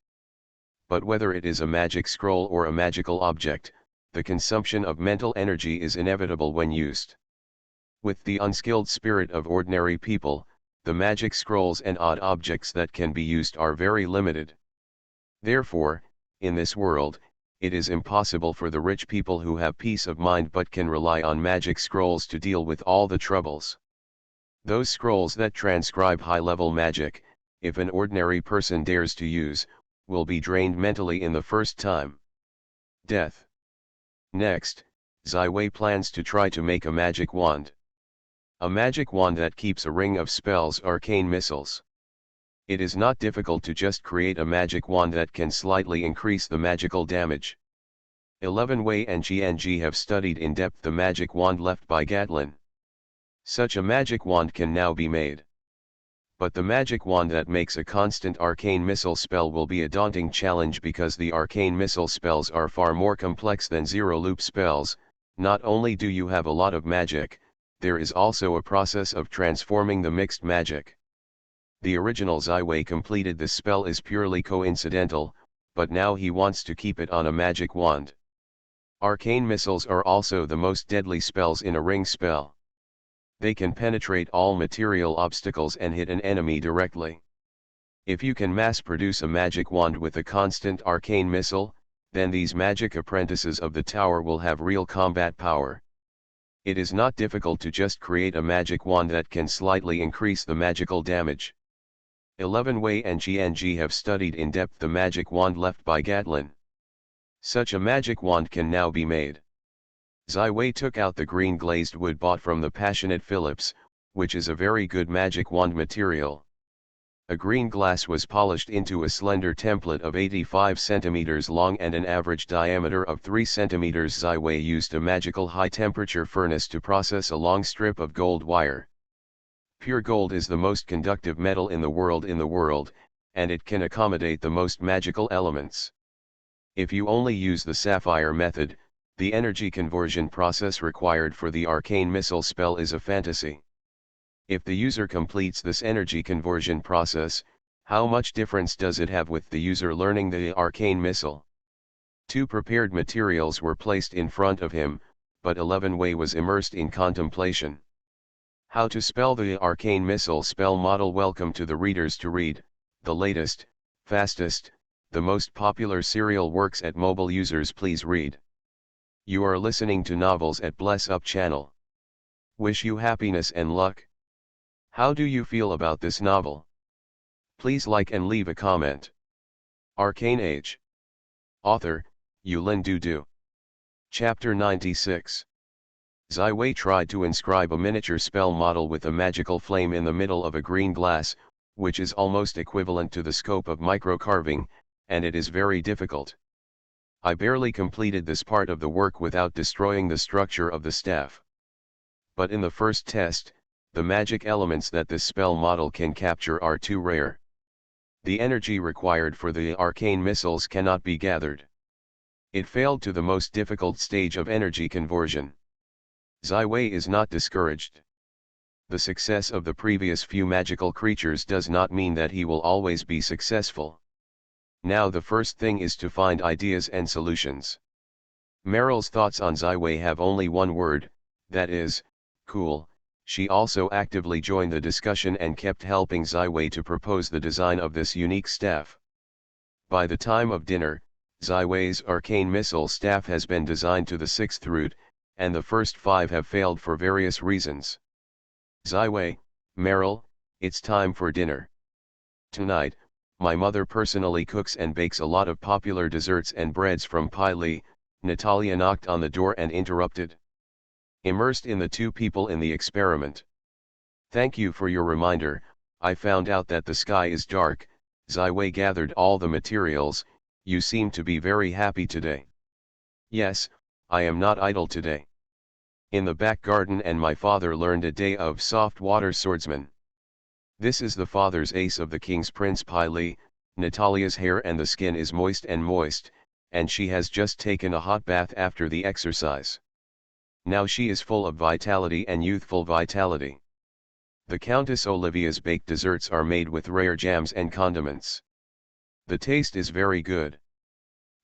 But whether it is a magic scroll or a magical object, the consumption of mental energy is inevitable when used. With the unskilled spirit of ordinary people, the magic scrolls and odd objects that can be used are very limited. Therefore, in this world, it is impossible for the rich people who have peace of mind but can rely on magic scrolls to deal with all the troubles. Those scrolls that transcribe high-level magic, if an ordinary person dares to use, will be drained mentally in the first time. Death. Next, Zaiwei plans to try to make a magic wand. A magic wand that keeps a ring of spells, arcane missiles. It is not difficult to just create a magic wand that can slightly increase the magical damage. 11 Wei and GNG have studied in depth the magic wand left by Gatlin. Such a magic wand can now be made. But the magic wand that makes a constant arcane missile spell will be a daunting challenge because the arcane missile spells are far more complex than zero-loop spells. Not only do you have a lot of magic, there is also a process of transforming the mixed magic. The original Zaiwei completed this spell is purely coincidental, but now he wants to keep it on a magic wand. Arcane missiles are also the most deadly spells in a ring spell. They can penetrate all material obstacles and hit an enemy directly. If you can mass produce a magic wand with a constant arcane missile, then these magic apprentices of the tower will have real combat power. It is not difficult to just create a magic wand that can slightly increase the magical damage. 11 Wei and GNG have studied in depth the magic wand left by Gatlin. Such a magic wand can now be made. Zaiwei took out the green glazed wood bought from the Passionate Phillips, which is a very good magic wand material. A green glass was polished into a slender template of 85 cm long and an average diameter of 3 cm. Zaiwei used a magical high-temperature furnace to process a long strip of gold wire. Pure gold is the most conductive metal in the world, and it can accommodate the most magical elements. If you only use the sapphire method, the energy conversion process required for the arcane missile spell is a fantasy. If the user completes this energy conversion process, how much difference does it have with the user learning the arcane missile? Two prepared materials were placed in front of him, but 11 Wei was immersed in contemplation. How to spell the arcane missile spell model. Welcome to the readers to read, the latest, fastest, the most popular serial works at mobile users. Please read. You are listening to Novels at Bless Up channel. Wish you happiness and luck. How do you feel about this novel? Please like and leave a comment. Arcane Age. Author, Yulin Dudu. Chapter 96. Zaiwei tried to inscribe a miniature spell model with a magical flame in the middle of a green glass, which is almost equivalent to the scope of microcarving, and it is very difficult. I barely completed this part of the work without destroying the structure of the staff. But in the first test, the magic elements that this spell model can capture are too rare. The energy required for the arcane missiles cannot be gathered. It failed to the most difficult stage of energy conversion. Zaiwei is not discouraged. The success of the previous few magical creatures does not mean that he will always be successful. Now the first thing is to find ideas and solutions. Meryl's thoughts on Zaiwei have only one word, that is, cool. She also actively joined the discussion and kept helping Zaiwei to propose the design of this unique staff. By the time of dinner, Zaiwei's arcane missile staff has been designed to the 6th root, and the first 5 have failed for various reasons. Zaiwei, Meryl, it's time for dinner. Tonight, my mother personally cooks and bakes a lot of popular desserts and breads from Pai Li. Natalia knocked on the door and interrupted. Immersed in the two people in the experiment. Thank you for your reminder. I found out that the sky is dark. Zaiwei gathered all the materials. You seem to be very happy today. Yes, I am not idle today. In the back garden and my father learned a day of soft water swordsman. This is the father's ace of the king's Prince Pili. Natalia's hair and the skin is moist, and she has just taken a hot bath after the exercise. Now she is full of vitality and youthful vitality. The Countess Olivia's baked desserts are made with rare jams and condiments. The taste is very good.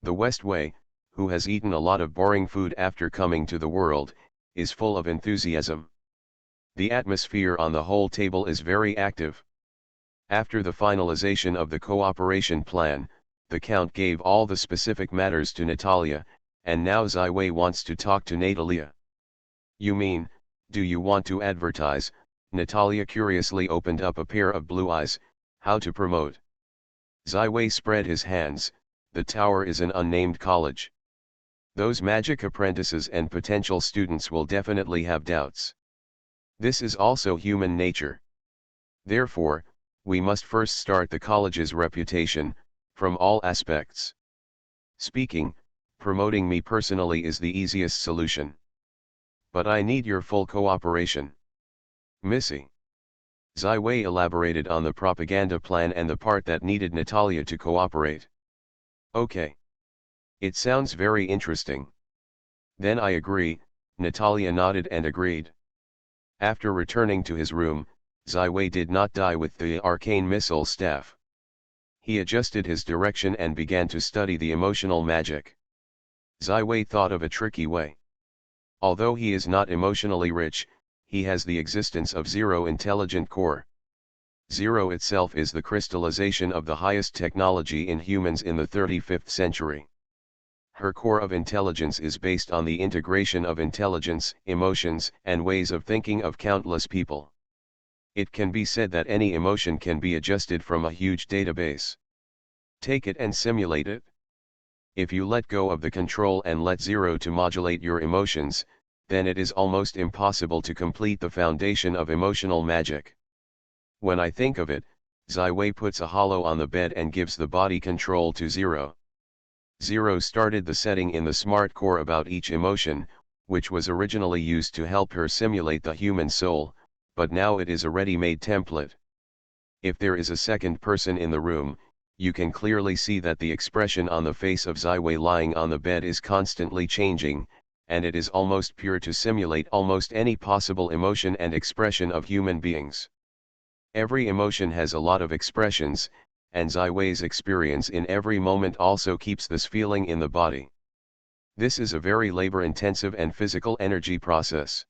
The Westway, who has eaten a lot of boring food after coming to the world, is full of enthusiasm. The atmosphere on the whole table is very active. After the finalization of the cooperation plan, the Count gave all the specific matters to Natalia, and now Ziwei wants to talk to Natalia. You mean, do you want to advertise? Natalia curiously opened up a pair of blue eyes. How to promote? Ziwei spread his hands. The tower is an unnamed college. Those magic apprentices and potential students will definitely have doubts. This is also human nature. Therefore, we must first start the college's reputation, from all aspects. Speaking, promoting me personally is the easiest solution. But I need your full cooperation. Missy. Ziwei elaborated on the propaganda plan and the part that needed Natalia to cooperate. Okay. It sounds very interesting. Then I agree. Natalia nodded and agreed. After returning to his room, Ziwei did not die with the arcane missile staff. He adjusted his direction and began to study the emotional magic. Ziwei thought of a tricky way. Although he is not emotionally rich, he has the existence of Zero intelligent core. Zero itself is the crystallization of the highest technology in humans in the 35th century. Her core of intelligence is based on the integration of intelligence, emotions, and ways of thinking of countless people. It can be said that any emotion can be adjusted from a huge database. Take it and simulate it. If you let go of the control and let Zero to modulate your emotions, then it is almost impossible to complete the foundation of emotional magic. When I think of it, Ziwei puts a hollow on the bed and gives the body control to Zero. Zero started the setting in the smart core about each emotion, which was originally used to help her simulate the human soul, but now it is a ready-made template. If there is a second person in the room, you can clearly see that the expression on the face of Ziwei lying on the bed is constantly changing, and it is almost pure to simulate almost any possible emotion and expression of human beings. Every emotion has a lot of expressions, and Ziwei's experience in every moment also keeps this feeling in the body. This is a very labor-intensive and physical energy process.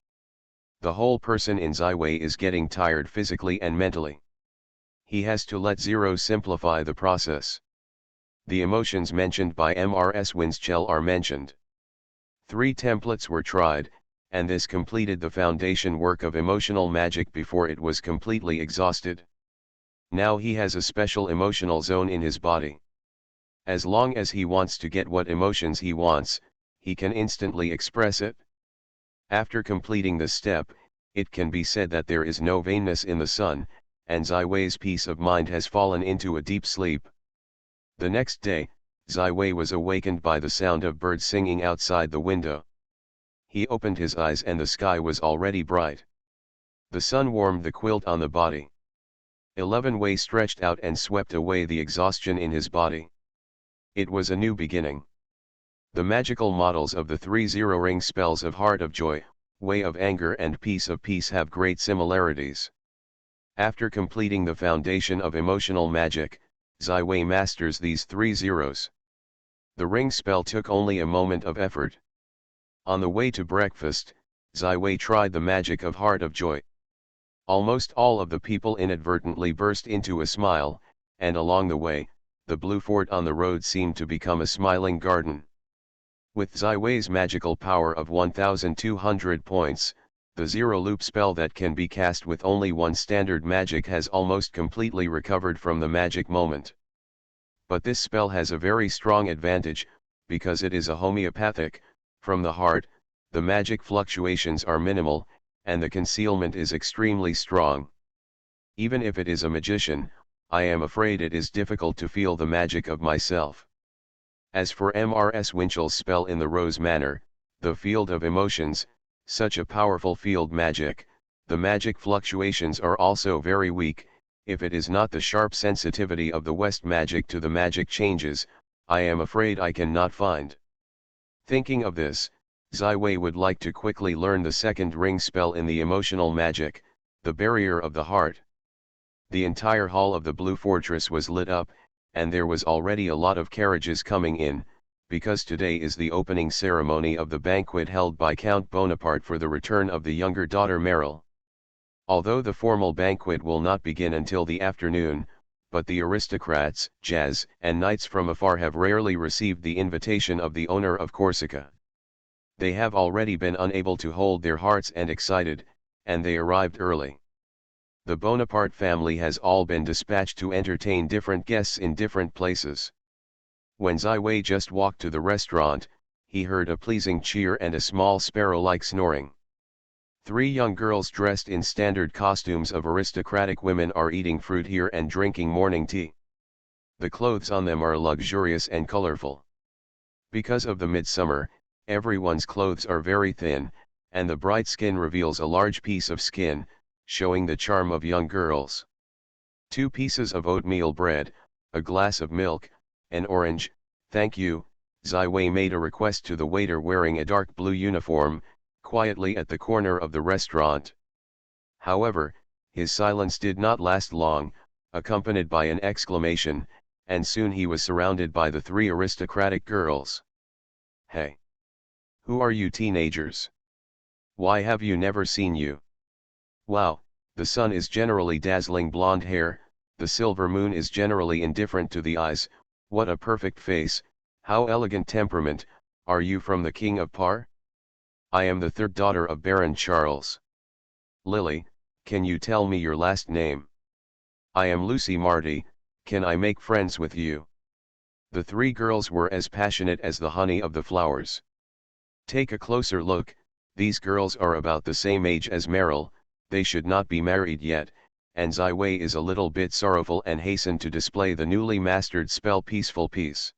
The whole person in Ziwei is getting tired physically and mentally. He has to let Zero simplify the process. The emotions mentioned by Mrs. Winschell are mentioned. 3 templates were tried, and this completed the foundation work of emotional magic before it was completely exhausted. Now he has a special emotional zone in his body. As long as he wants to get what emotions he wants, he can instantly express it. After completing this step, it can be said that there is no vainness in the sun, and Ziwei's peace of mind has fallen into a deep sleep. The next day, Ziwei was awakened by the sound of birds singing outside the window. He opened his eyes and the sky was already bright. The sun warmed the quilt on the body. 11 Wei stretched out and swept away the exhaustion in his body. It was a new beginning. The magical models of the 3 zero-ring spells of Heart of Joy, Way of Anger and Peace of Peace have great similarities. After completing the foundation of emotional magic, Ziwei masters these 3 zeros. The ring spell took only a moment of effort. On the way to breakfast, Ziwei tried the magic of Heart of Joy. Almost all of the people inadvertently burst into a smile, and along the way, the blue fort on the road seemed to become a smiling garden. With Ziwei's magical power of 1200 points, the zero loop spell that can be cast with only 1 standard magic has almost completely recovered from the magic moment. But this spell has a very strong advantage, because it is a homeopathic, from the heart, the magic fluctuations are minimal, and the concealment is extremely strong. Even if it is a magician, I am afraid it is difficult to feel the magic of myself. As for Mrs. Winchell's spell in the Rose Manor, the field of emotions, such a powerful field magic, the magic fluctuations are also very weak, if it is not the sharp sensitivity of the West magic to the magic changes, I am afraid I can not find. Thinking of this, Ziwei would like to quickly learn the second ring spell in the emotional magic, the barrier of the heart. The entire hall of the Blue Fortress was lit up, and there was already a lot of carriages coming in, because today is the opening ceremony of the banquet held by Count Bonaparte for the return of the younger daughter Meryl. Although the formal banquet will not begin until the afternoon, but the aristocrats, jazz, and knights from afar have rarely received the invitation of the owner of Corsica. They have already been unable to hold their hearts and excited, and they arrived early. The Bonaparte family has all been dispatched to entertain different guests in different places. When Ziwei just walked to the restaurant, he heard a pleasing cheer and a small sparrow-like snoring. 3 young girls dressed in standard costumes of aristocratic women are eating fruit here and drinking morning tea. The clothes on them are luxurious and colorful. Because of the midsummer, everyone's clothes are very thin, and the bright skin reveals a large piece of skin, showing the charm of young girls. 2 pieces of oatmeal bread, a glass of milk, an orange, thank you. Ziwei made a request to the waiter wearing a dark blue uniform, quietly at the corner of the restaurant. However, his silence did not last long, accompanied by an exclamation, and soon he was surrounded by the 3 aristocratic girls. Hey! Who are you teenagers? Why have you never seen you? Wow, the sun is generally dazzling blonde hair, the silver moon is generally indifferent to the eyes, what a perfect face, how elegant temperament, are you from the King of Par? I am the 3rd daughter of Baron Charles. Lily, can you tell me your last name? I am Lucy Marty, can I make friends with you? The 3 girls were as passionate as the honey of the flowers. Take a closer look, these girls are about the same age as Meryl, they should not be married yet, and Ziwei is a little bit sorrowful and hastened to display the newly mastered spell Peaceful Peace.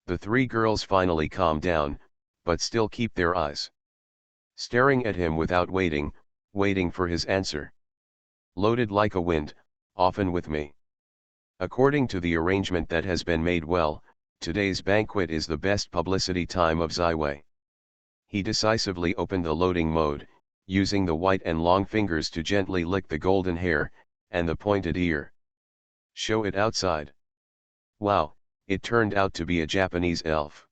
The 3 girls finally calm down, but still keep their eyes staring at him without waiting for his answer. Loaded like a wind, often with me. According to the arrangement that has been made well, today's banquet is the best publicity time of Ziwei. He decisively opened the loading mode, using the white and long fingers to gently lick the golden hair, and the pointed ear. Show it outside. Wow, it turned out to be a Japanese elf.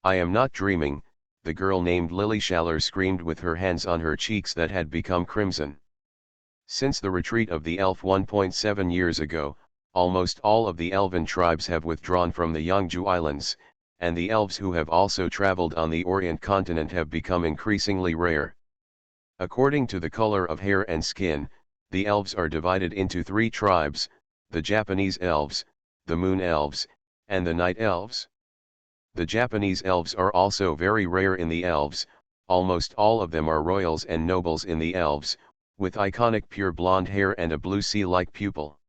I am not dreaming, the girl named Lily Schaller screamed with her hands on her cheeks that had become crimson. Since the retreat of the elf 1.7 years ago, almost all of the elven tribes have withdrawn from the Yangju Islands, and the elves who have also traveled on the Orient continent have become increasingly rare. According to the color of hair and skin, the elves are divided into 3 tribes, the Japanese elves, the moon elves, and the night elves. The Japanese elves are also very rare in the elves, almost all of them are royals and nobles in the elves, with iconic pure blonde hair and a blue sea-like pupil.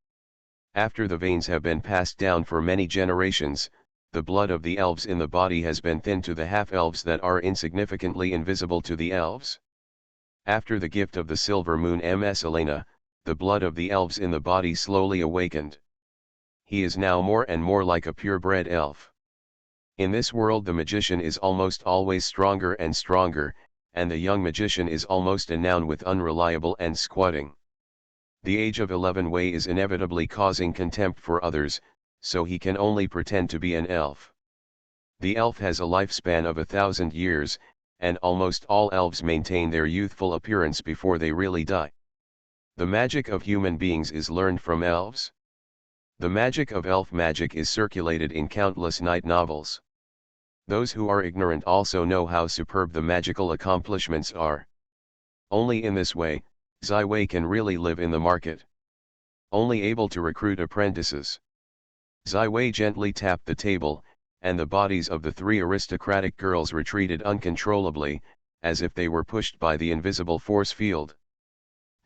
After the veins have been passed down for many generations, the blood of the elves in the body has been thinned to the half-elves that are insignificantly invisible to the elves. After the gift of the silver moon Ms. Elena, the blood of the elves in the body slowly awakened. He is now more and more like a purebred elf. In this world the magician is almost always stronger and stronger, and the young magician is almost a noun with unreliable and squatting. The age of 11 Wei is inevitably causing contempt for others, so he can only pretend to be an elf. The elf has a lifespan of 1,000 years, and almost all elves maintain their youthful appearance before they really die. The magic of human beings is learned from elves. The magic of elf magic is circulated in countless night novels. Those who are ignorant also know how superb the magical accomplishments are. Only in this way, Ziwei can really live in the market. Only able to recruit apprentices. Ziwei gently tapped the table, and the bodies of the 3 aristocratic girls retreated uncontrollably, as if they were pushed by the invisible force field.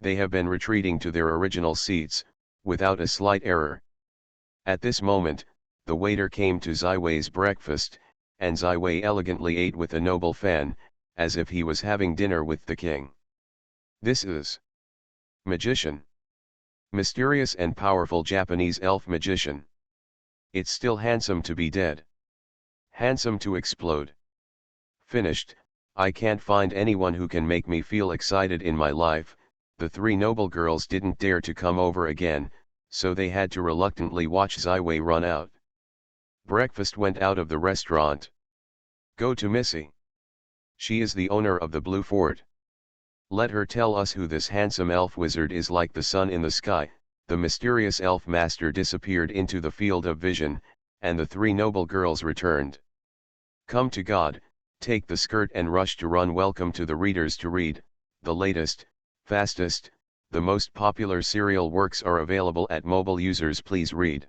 They have been retreating to their original seats, without a slight error. At this moment, the waiter came to Ziwei's breakfast, and Ziwei elegantly ate with a noble fan, as if he was having dinner with the king. This is Magician. Mysterious and powerful Japanese elf magician. It's still handsome to be dead. Handsome to explode. Finished. I can't find anyone who can make me feel excited in my life. The three noble girls didn't dare to come over again, so they had to reluctantly watch Ziwei run out. Breakfast went out of the restaurant. Go to Missy. She is the owner of the Blue Fort. Let her tell us who this handsome elf wizard is. Like the sun in the sky, the mysterious elf master disappeared into the field of vision, and the three noble girls returned. Come to God, take the skirt and rush to run. Welcome to the readers to read. The latest, fastest, the most popular serial works are available at mobile users. Please read.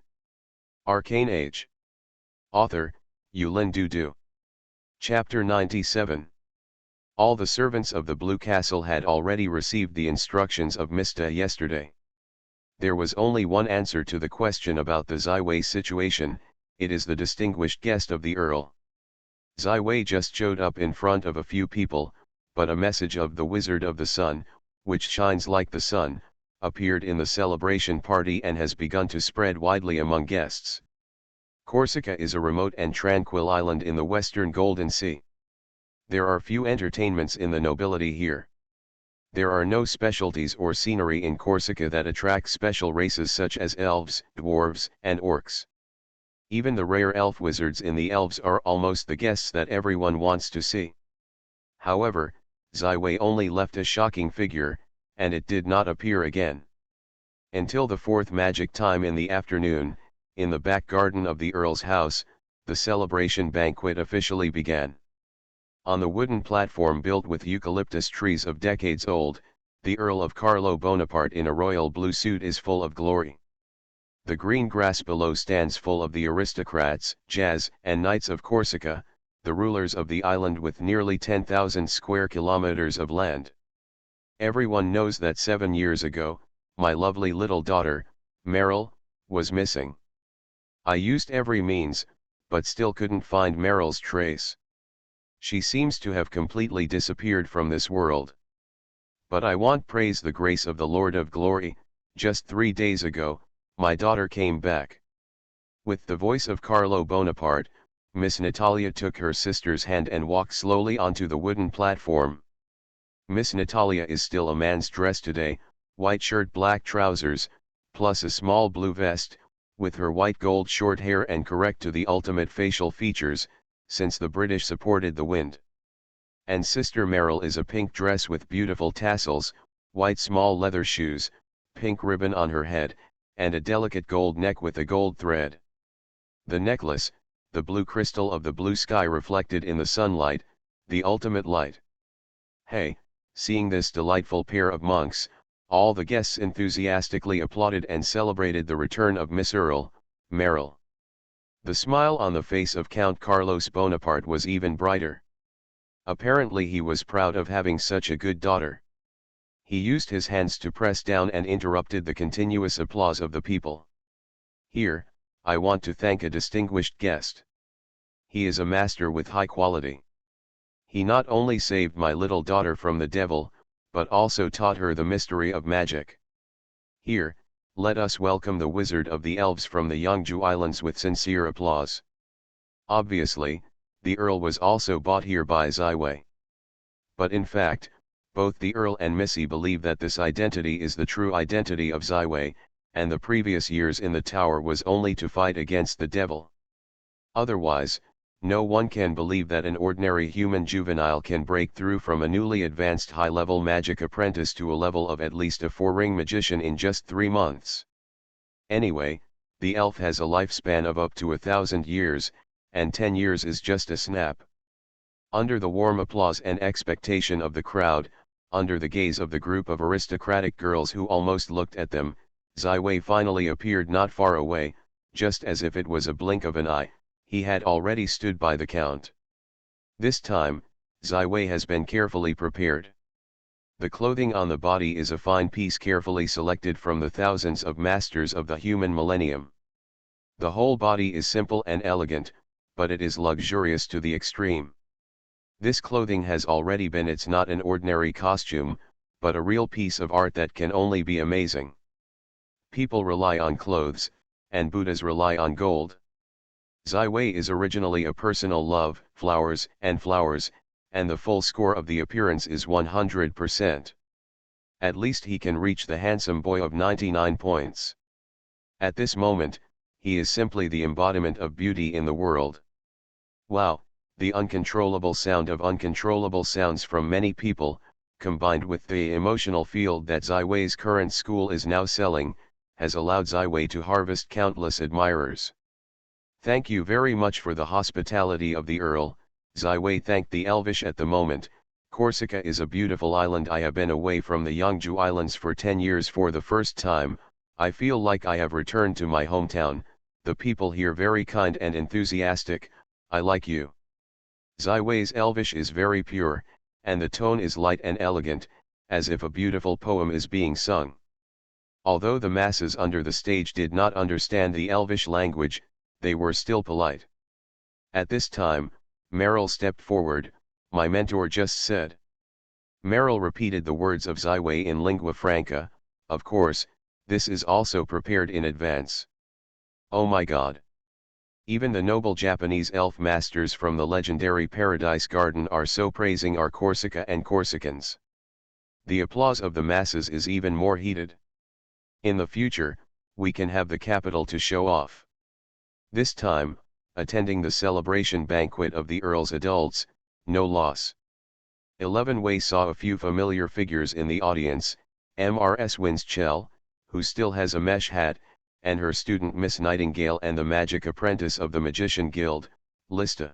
Arcane Age. Author, Yulin Dudu. Chapter 97. All the servants of the Blue Castle had already received the instructions of Mista yesterday. There was only one answer to the question about the Ziwei situation: it is the distinguished guest of the Earl. Ziwei just showed up in front of a few people, but a message of the Wizard of the Sun, which shines like the sun, appeared in the celebration party and has begun to spread widely among guests. Corsica is a remote and tranquil island in the western Golden Sea. There are few entertainments in the nobility here. There are no specialties or scenery in Corsica that attract special races such as elves, dwarves, and orcs. Even the rare elf wizards in the elves are almost the guests that everyone wants to see. However, Ziwei only left a shocking figure, and it did not appear again. Until the fourth magic time in the afternoon, in the back garden of the Earl's house, the celebration banquet officially began. On the wooden platform built with eucalyptus trees of decades old, the Earl of Carlo Bonaparte in a royal blue suit is full of glory. The green grass below stands full of the aristocrats, jazz, and knights of Corsica, the rulers of the island with nearly 10,000 square kilometers of land. Everyone knows that 7 years ago, my lovely little daughter, Meryl, was missing. I used every means, but still couldn't find Meryl's trace. She seems to have completely disappeared from this world. But I want praise the grace of the Lord of Glory. Just 3 days ago, my daughter came back. With the voice of Carlo Bonaparte, Miss Natalia took her sister's hand and walked slowly onto the wooden platform. Miss Natalia is still a man's dress today, white shirt, black trousers, plus a small blue vest, with her white gold short hair and correct to the ultimate facial features, since the British supported the wind. And Sister Meryl is a pink dress with beautiful tassels, white small leather shoes, pink ribbon on her head, and a delicate gold neck with a gold thread. The necklace, the blue crystal of the blue sky reflected in the sunlight, the ultimate light. Hey, seeing this delightful pair of monks, all the guests enthusiastically applauded and celebrated the return of Miss Earl, Meryl. The smile on the face of Count Carlos Bonaparte was even brighter. Apparently he was proud of having such a good daughter. He used his hands to press down and interrupted the continuous applause of the people. Here, I want to thank a distinguished guest. He is a master with high quality. He not only saved my little daughter from the devil, but also taught her the mystery of magic. Here, let us welcome the Wizard of the Elves from the Yangju Islands with sincere applause. Obviously, the Earl was also brought here by Ziwei. But in fact, both the Earl and Missy believe that this identity is the true identity of Ziwei, and the previous years in the tower was only to fight against the devil. Otherwise, no one can believe that an ordinary human juvenile can break through from a newly advanced high-level magic apprentice to a level of at least a 4-ring magician in just 3 months. Anyway, the elf has a lifespan of up to 1,000 years, and 10 years is just a snap. Under the warm applause and expectation of the crowd, under the gaze of the group of aristocratic girls who almost looked at them, Ziwei finally appeared not far away, just as if it was a blink of an eye. He had already stood by the count. This time, Ziwei has been carefully prepared. The clothing on the body is a fine piece carefully selected from the thousands of masters of the human millennium. The whole body is simple and elegant, but it is luxurious to the extreme. This clothing has already been. It's not an ordinary costume, but a real piece of art that can only be amazing. People rely on clothes, and Buddhas rely on gold. Zai is originally a personal love, flowers, and the full score of the appearance is 100%. At least he can reach the handsome boy of 99 points. At this moment, he is simply the embodiment of beauty in the world. Wow, the uncontrollable sound of uncontrollable sounds from many people, combined with the emotional field that Zaiwei's current school is now selling, has allowed Zaiwei to harvest countless admirers. Thank you very much for the hospitality of the Earl, Zaiwei thanked the Elvish at the moment. Corsica is a beautiful island. I have been away from the Yangju Islands for 10 years for the first time. I feel like I have returned to my hometown. The people here very kind and enthusiastic. I like you. Zaiwei's Elvish is very pure, and the tone is light and elegant, as if a beautiful poem is being sung. Although the masses under the stage did not understand the Elvish language, they were still polite. At this time, Meryl stepped forward. My mentor just said. Meryl repeated the words of Zaiwei in lingua franca. Of course, this is also prepared in advance. Oh my God! Even the noble Japanese elf masters from the legendary Paradise Garden are so praising our Corsica and Corsicans. The applause of the masses is even more heated. In the future, we can have the capital to show off. This time, attending the celebration banquet of the Earl's adults, no loss. 11 Wei saw a few familiar figures in the audience, Mrs. Winschell, who still has a mesh hat, and her student Miss Nightingale and the magic apprentice of the Magician Guild, Lista.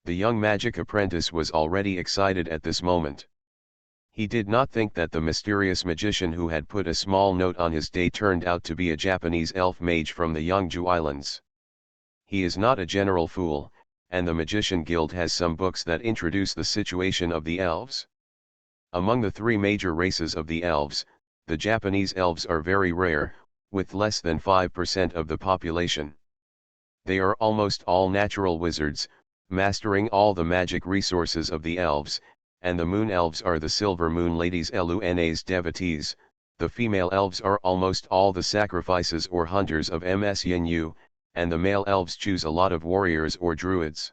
The young magic apprentice was already excited at this moment. He did not think that the mysterious magician who had put a small note on his day turned out to be a Japanese elf mage from the Yangju Islands. He is not a general fool, and the Magician Guild has some books that introduce the situation of the elves. Among the 3 major races of the elves, the Japanese elves are very rare, with less than 5% of the population. They are almost all natural wizards, mastering all the magic resources of the elves, and the moon elves are the silver moon ladies Luna's devotees. The female elves are almost all the sacrifices or hunters of Ms Yin, and the male elves choose a lot of warriors or druids.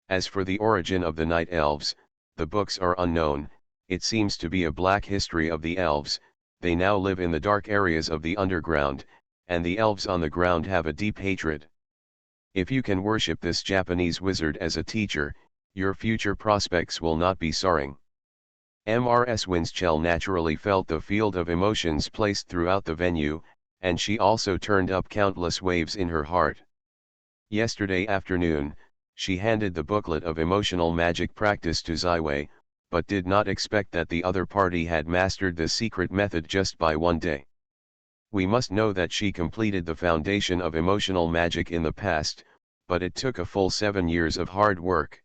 As for the origin of the night elves, the books are unknown. It seems to be a black history of the elves. They now live in the dark areas of the underground, and the elves on the ground have a deep hatred. If you can worship this Japanese wizard as a teacher, your future prospects will not be soaring. Mrs. Winschell naturally felt the field of emotions placed throughout the venue, and she also turned up countless waves in her heart. Yesterday afternoon, she handed the booklet of emotional magic practice to Zaiwei, but did not expect that the other party had mastered the secret method just by one day. We must know that she completed the foundation of emotional magic in the past, but it took a full 7 years of hard work.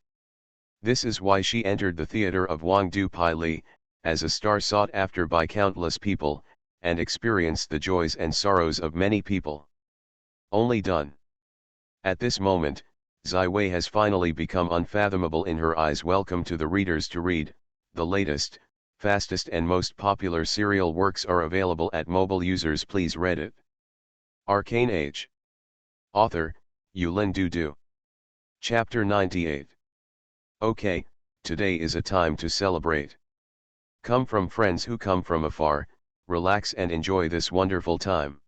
This is why she entered the theater of Wangdu Pai Li, as a star sought after by countless people, and experienced the joys and sorrows of many people. Only done. At this moment, Zaiwei has finally become unfathomable in her eyes. Welcome to the readers to read. The latest, fastest and most popular serial works are available at mobile users. Please read it. Arcane Age. Author, Yulin Dudu. Chapter 98. Okay, today is a time to celebrate. Come from friends who come from afar, relax and enjoy this wonderful time.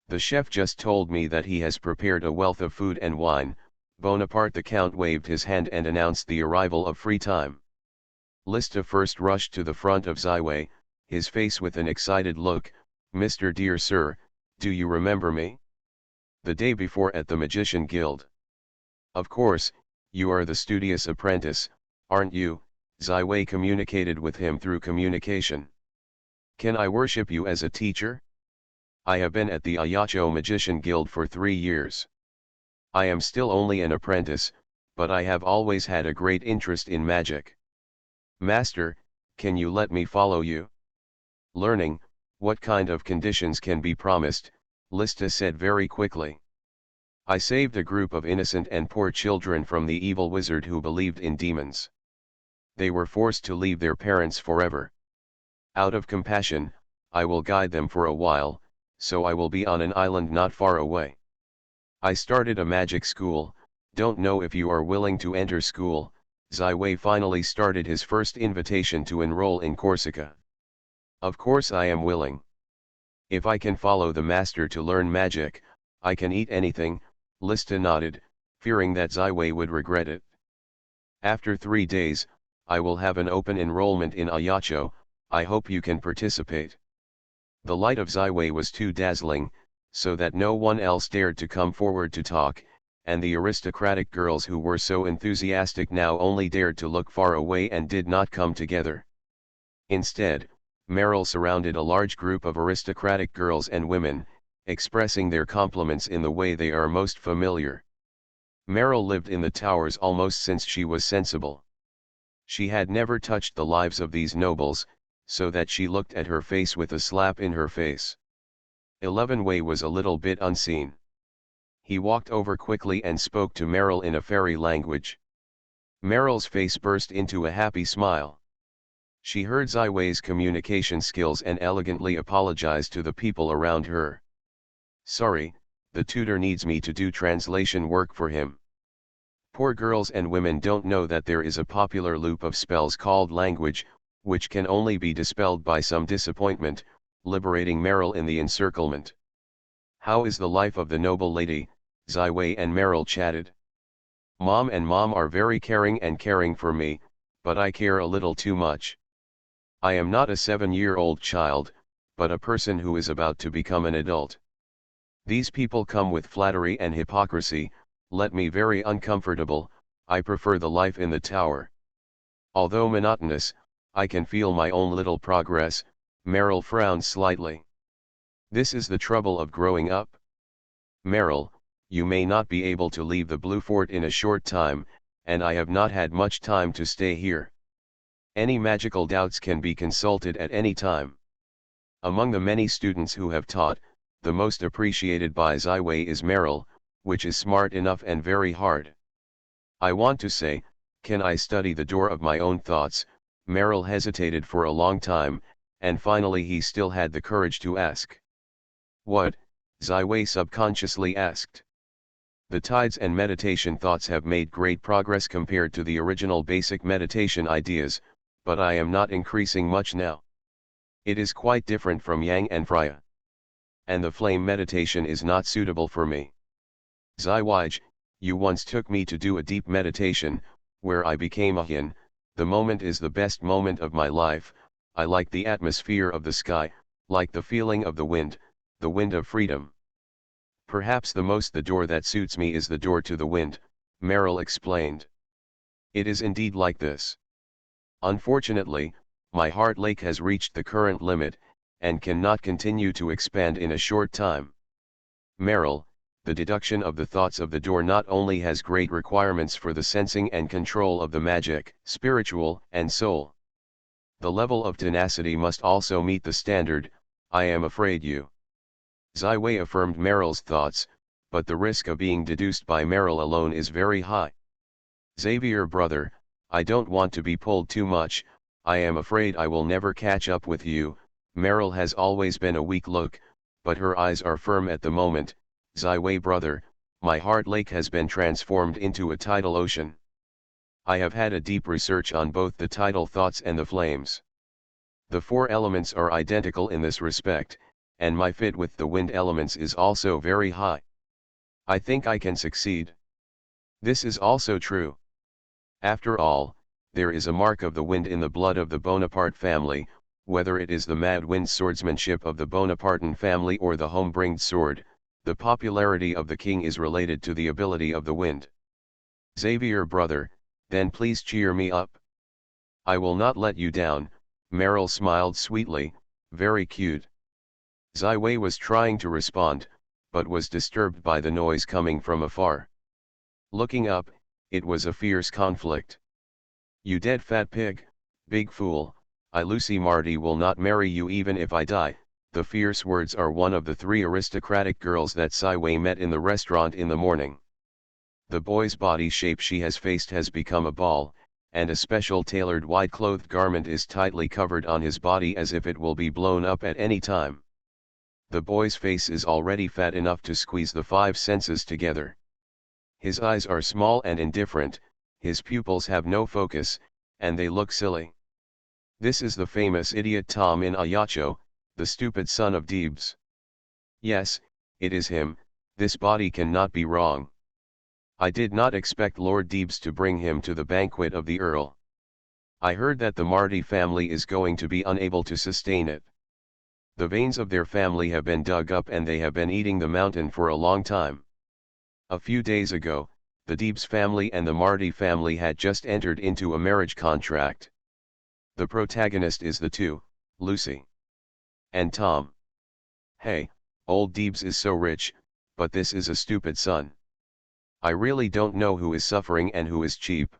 The chef just told me that he has prepared a wealth of food and wine. Bonaparte the Count waved his hand and announced the arrival of free time. Lista first rushed to the front of Zaiwei, his face with an excited look. Mr. Dear Sir, do you remember me? The day before at the Magician Guild. Of course, you are the studious apprentice, aren't you? Zaiwei communicated with him through communication. Can I worship you as a teacher? I have been at the Ayacho Magician Guild for 3 years. I am still only an apprentice, but I have always had a great interest in magic. Master, can you let me follow you? Learning, what kind of conditions can be promised? Lista said very quickly. I saved a group of innocent and poor children from the evil wizard who believed in demons. They were forced to leave their parents forever. Out of compassion, I will guide them for a while. so I will be on an island not far away. I started a magic school, don't know if you are willing to enter school. Zai finally started his first invitation to enroll in Corsica. Of course I am willing. If I can follow the master to learn magic, I can eat anything. Lista nodded, fearing that Zai would regret it. After 3 days, I will have an open enrollment in Ayacho, I hope you can participate. The light of Zai was too dazzling, so that no one else dared to come forward to talk, and the aristocratic girls who were so enthusiastic now only dared to look far away and did not come together. Instead, Meryl surrounded a large group of aristocratic girls and women, expressing their compliments in the way they are most familiar. Meryl lived in the towers almost since she was sensible. She had never touched the lives of these nobles, so that she looked at her face with a slap in her face. 11 Wei was a little bit unseen. He walked over quickly and spoke to Meryl in a fairy language. Meryl's face burst into a happy smile. She heard Zai Wei's communication skills and elegantly apologized to the people around her. Sorry, the tutor needs me to do translation work for him. Poor girls and women don't know that there is a popular loop of spells called language, which can only be dispelled by some disappointment, liberating Meryl in the encirclement. How is the life of the noble lady? Zai and Meryl chatted. Mom and Mom are very caring for me, but I care a little too much. I am not a 7-year-old child, but a person who is about to become an adult. These people come with flattery and hypocrisy, let me very uncomfortable. I prefer the life in the tower. Although monotonous, I can feel my own little progress. Meryl frowned slightly. This is the trouble of growing up. Meryl, you may not be able to leave the Blue Fort in a short time, and I have not had much time to stay here. Any magical doubts can be consulted at any time. Among the many students who have taught, the most appreciated by Zai is Meryl, which is smart enough and very hard. I want to say, can I study the door of my own thoughts? Meryl hesitated for a long time, and finally he still had the courage to ask. What? Zai subconsciously asked. The tides and meditation thoughts have made great progress compared to the original basic meditation ideas, but I am not increasing much now. It is quite different from Yang and Freya. And the flame meditation is not suitable for me. Zai, you once took me to do a deep meditation, where I became a yin. The moment is the best moment of my life. I like the atmosphere of the sky, like the feeling of the wind of freedom. Perhaps the door that suits me is the door to the wind, Meryl explained. It is indeed like this. Unfortunately, my heart lake has reached the current limit, and cannot continue to expand in a short time. Meryl, the deduction of the thoughts of the door not only has great requirements for the sensing and control of the magic, spiritual, and soul. The level of tenacity must also meet the standard. I am afraid you. Zai affirmed Meryl's thoughts, but the risk of being deduced by Meryl alone is very high. Xavier brother, I don't want to be pulled too much, I am afraid I will never catch up with you. Meryl has always been a weak look, but her eyes are firm at the moment. Zai brother, my heart lake has been transformed into a tidal ocean. I have had a deep research on both the tidal thoughts and the flames. The 4 elements are identical in this respect, and my fit with the wind elements is also very high. I think I can succeed. This is also true. After all, there is a mark of the wind in the blood of the Bonaparte family, whether it is the mad wind swordsmanship of the Bonapartan family or the home-bringed sword. The popularity of the king is related to the ability of the wind. Xavier brother, then please cheer me up. I will not let you down. Meryl smiled sweetly, very cute. Zai was trying to respond, but was disturbed by the noise coming from afar. Looking up, it was a fierce conflict. You dead fat pig, big fool, Lucy Marty will not marry you even if I die. The fierce words are one of the 3 aristocratic girls that Zai met in the restaurant in the morning. The boy's body shape she has faced has become a ball, and a special tailored white-clothed garment is tightly covered on his body as if it will be blown up at any time. The boy's face is already fat enough to squeeze the five senses together. His eyes are small and indifferent, his pupils have no focus, and they look silly. This is the famous idiot Tom in Ayacho, the stupid son of Debes. Yes, it is him, this body cannot be wrong. I did not expect Lord Debes to bring him to the banquet of the Earl. I heard that the Marty family is going to be unable to sustain it. The veins of their family have been dug up and they have been eating the mountain for a long time. A few days ago, the Debes family and the Marty family had just entered into a marriage contract. The protagonist is the two, Lucy and Tom. Hey, old Debes is so rich, but this is a stupid son. I really don't know who is suffering and who is cheap.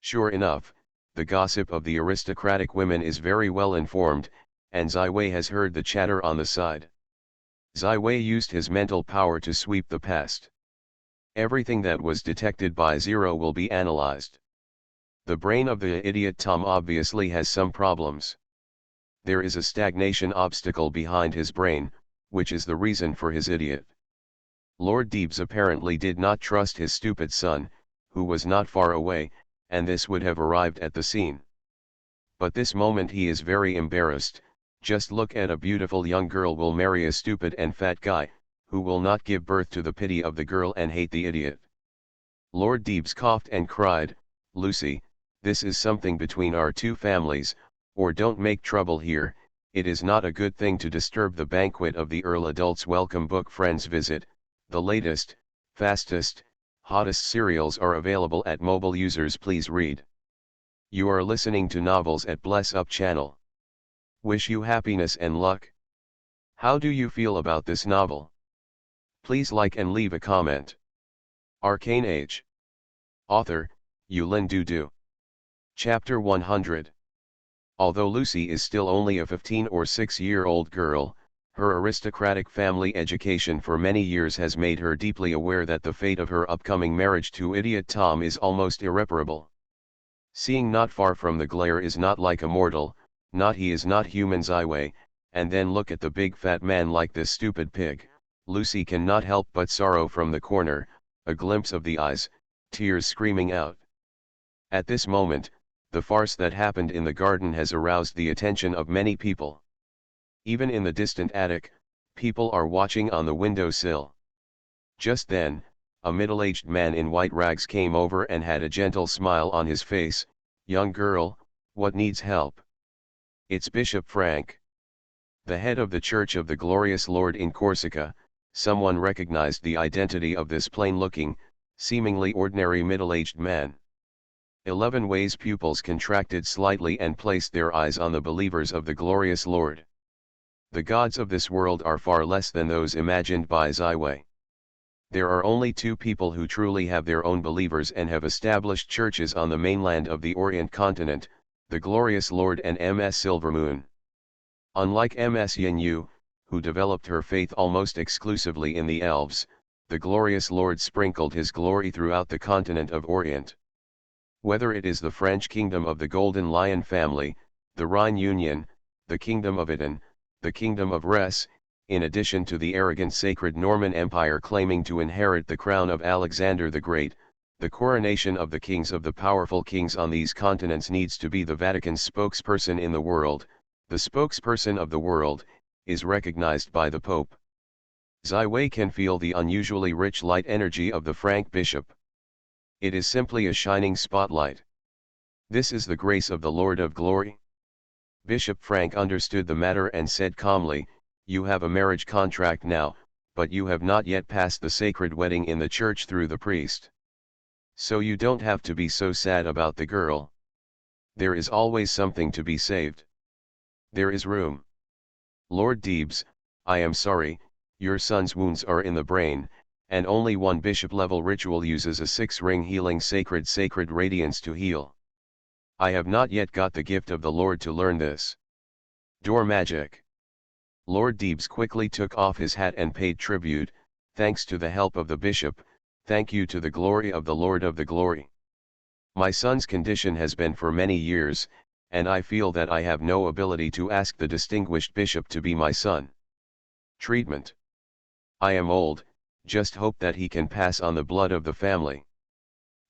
Sure enough, the gossip of the aristocratic women is very well informed, and Ziwei has heard the chatter on the side. Ziwei used his mental power to sweep the past. Everything that was detected by Zero will be analyzed. The brain of the idiot Tom obviously has some problems. There is a stagnation obstacle behind his brain, which is the reason for his idiot. Lord Debes apparently did not trust his stupid son, who was not far away, and this would have arrived at the scene. But this moment he is very embarrassed. Just look at a beautiful young girl will marry a stupid and fat guy, who will not give birth to the pity of the girl and hate the idiot. Lord Debes coughed and cried, Lucy, this is something between our two families, or don't make trouble here. It is not a good thing to disturb the banquet of the Earl. Adults welcome book friends visit. The latest, fastest, hottest serials are available at mobile users. Please read. You are listening to Novels at Bless Up channel. Wish you happiness and luck. How do you feel about this novel? Please like and leave a comment. Arcane Age. Author, Yulin Dudu. Chapter 100. Although Lucy is still only a 15 or 6-year-old girl, her aristocratic family education for many years has made her deeply aware that the fate of her upcoming marriage to idiot Tom is almost irreparable. Seeing not far from the glare is not like a mortal, not he is not human Ziwei, and then look at the big fat man like this stupid pig. Lucy cannot help but sorrow from the corner, a glimpse of the eyes, tears screaming out. At this moment, the farce that happened in the garden has aroused the attention of many people. Even in the distant attic, people are watching on the windowsill. Just then, a middle-aged man in white rags came over and had a gentle smile on his face. Young girl, what needs help? It's Bishop Frank. The head of the Church of the Glorious Lord in Corsica. Someone recognized the identity of this plain-looking, seemingly ordinary middle-aged man. 11 Wei's pupils contracted slightly and placed their eyes on the believers of the Glorious Lord. The gods of this world are far less than those imagined by Ziwei. There are only two people who truly have their own believers and have established churches on the mainland of the Orient continent, the Glorious Lord and Ms. Silvermoon. Unlike Ms. Yin, who developed her faith almost exclusively in the elves, the Glorious Lord sprinkled his glory throughout the continent of Orient. Whether it is the French kingdom of the Golden Lion family, the Rhine Union, the kingdom of Aden, the kingdom of Res, in addition to the arrogant sacred Norman Empire claiming to inherit the crown of Alexander the Great, the coronation of the kings of the powerful kings on these continents needs to be the Vatican's spokesperson in the world. The spokesperson of the world is recognized by the Pope. Ziwei can feel the unusually rich light energy of the Frank Bishop. It is simply a shining spotlight. This is the grace of the Lord of Glory. Bishop Frank understood the matter and said calmly, you have a marriage contract now, but you have not yet passed the sacred wedding in the church through the priest. So you don't have to be so sad about the girl. There is always something to be saved. There is room. Lord Debes, I am sorry, your son's wounds are in the brain, and only one bishop-level ritual uses a 6-ring healing sacred radiance to heal. I have not yet got the gift of the Lord to learn this. Door magic. Lord Debes quickly took off his hat and paid tribute. Thanks to the help of the bishop, thank you to the glory of the Lord of the glory. My son's condition has been for many years, and I feel that I have no ability to ask the distinguished bishop to be my son. Treatment. I am old, just hope that he can pass on the blood of the family.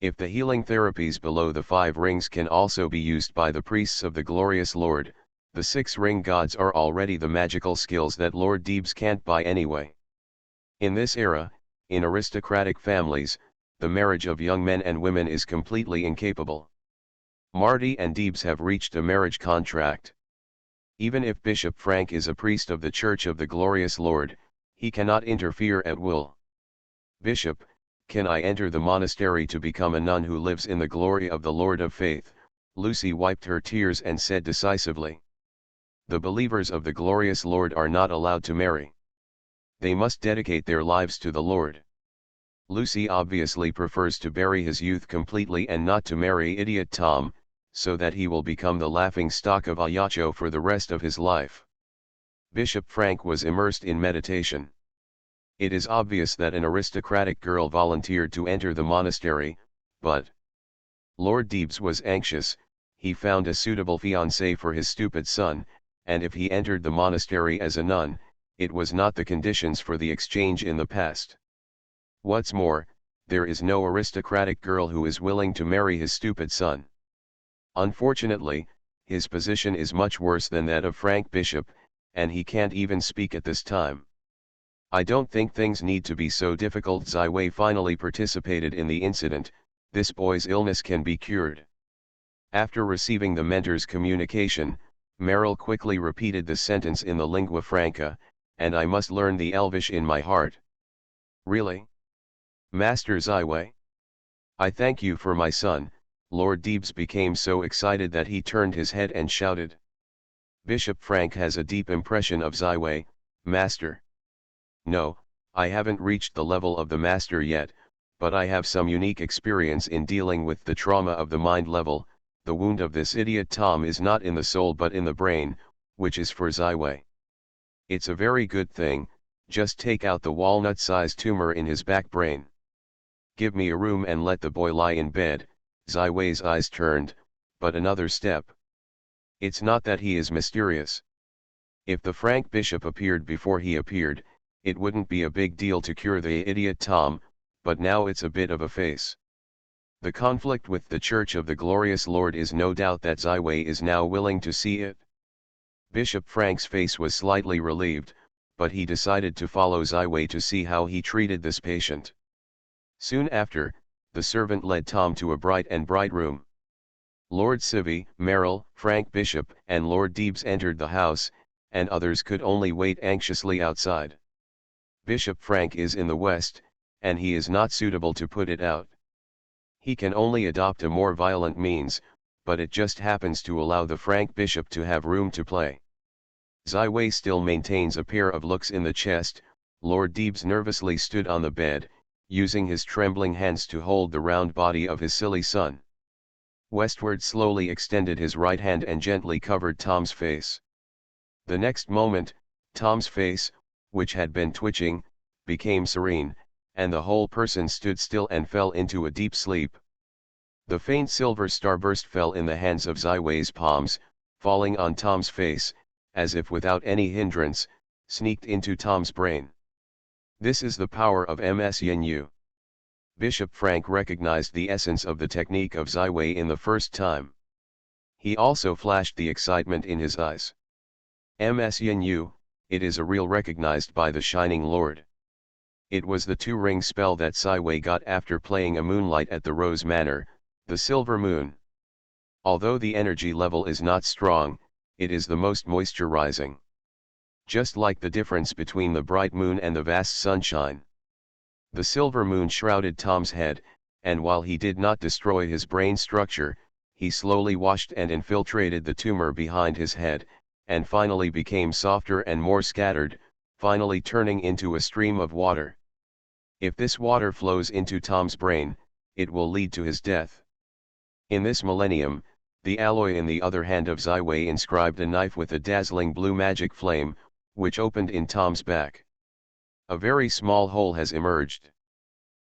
If the healing therapies below the 5 rings can also be used by the priests of the glorious Lord, the 6 ring gods are already the magical skills that Lord Deebs can't buy anyway. In this era, in aristocratic families, the marriage of young men and women is completely incapable. Marty and Deebs have reached a marriage contract. Even if Bishop Frank is a priest of the Church of the Glorious Lord, he cannot interfere at will. Bishop, can I enter the monastery to become a nun who lives in the glory of the Lord of Faith? Lucy wiped her tears and said decisively. The believers of the glorious Lord are not allowed to marry. They must dedicate their lives to the Lord. Lucy obviously prefers to bury his youth completely and not to marry idiot Tom, so that he will become the laughing stock of Ayacho for the rest of his life. Bishop Frank was immersed in meditation. It is obvious that an aristocratic girl volunteered to enter the monastery, but Lord Deebs was anxious. He found a suitable fiancée for his stupid son, and if he entered the monastery as a nun, it was not the conditions for the exchange in the past. What's more, there is no aristocratic girl who is willing to marry his stupid son. Unfortunately, his position is much worse than that of Frank Bishop, and he can't even speak at this time. I don't think things need to be so difficult. Ziwei finally participated in the incident. This boy's illness can be cured. After receiving the mentor's communication, Meryl quickly repeated the sentence in the lingua franca, and I must learn the Elvish in my heart. Really? Master Ziwei? I thank you for my son. Lord Deebs became so excited that he turned his head and shouted. Bishop Frank has a deep impression of Ziwei, Master. No, I haven't reached the level of the Master yet, but I have some unique experience in dealing with the trauma of the mind level. The wound of this idiot Tom is not in the soul but in the brain, which is for Ziwei. It's a very good thing, just take out the walnut-sized tumor in his back brain. Give me a room and let the boy lie in bed. Ziwei's eyes turned, but another step. It's not that he is mysterious. If the Frank Bishop appeared before he appeared, it wouldn't be a big deal to cure the idiot Tom, but now it's a bit of a face. The conflict with the Church of the Glorious Lord is no doubt that Ziwei is now willing to see it. Bishop Frank's face was slightly relieved, but he decided to follow Ziwei to see how he treated this patient. Soon after, the servant led Tom to a bright room. Lord Civi, Meryl, Frank Bishop, and Lord Deebs entered the house, and others could only wait anxiously outside. Bishop Frank is in the West, and he is not suitable to put it out. He can only adopt a more violent means, but it just happens to allow the Frank Bishop to have room to play. Ziwei still maintains a pair of looks in the chest. Lord Deebs nervously stood on the bed, using his trembling hands to hold the round body of his silly son. Westward slowly extended his right hand and gently covered Tom's face. The next moment, Tom's face, which had been twitching, became serene, and the whole person stood still and fell into a deep sleep. The faint silver starburst fell in the hands of Ziwei's palms, falling on Tom's face, as if without any hindrance, sneaked into Tom's brain. This is the power of Ms Yin. Bishop Frank recognized the essence of the technique of Ziwei in the first time. He also flashed the excitement in his eyes. Ms Yin, it is a real recognized by the Shining Lord. It was the 2-ring spell that Ziwei got after playing a moonlight at the Rose Manor, the Silver Moon. Although the energy level is not strong, it is the most moisturizing. Just like the difference between the bright moon and the vast sunshine. The silver moon shrouded Tom's head, and while he did not destroy his brain structure, he slowly washed and infiltrated the tumor behind his head, and finally became softer and more scattered, finally turning into a stream of water. If this water flows into Tom's brain, it will lead to his death. In this millennium, the alloy in the other hand of Ziwei inscribed a knife with a dazzling blue magic flame, which opened in Tom's back. A very small hole has emerged.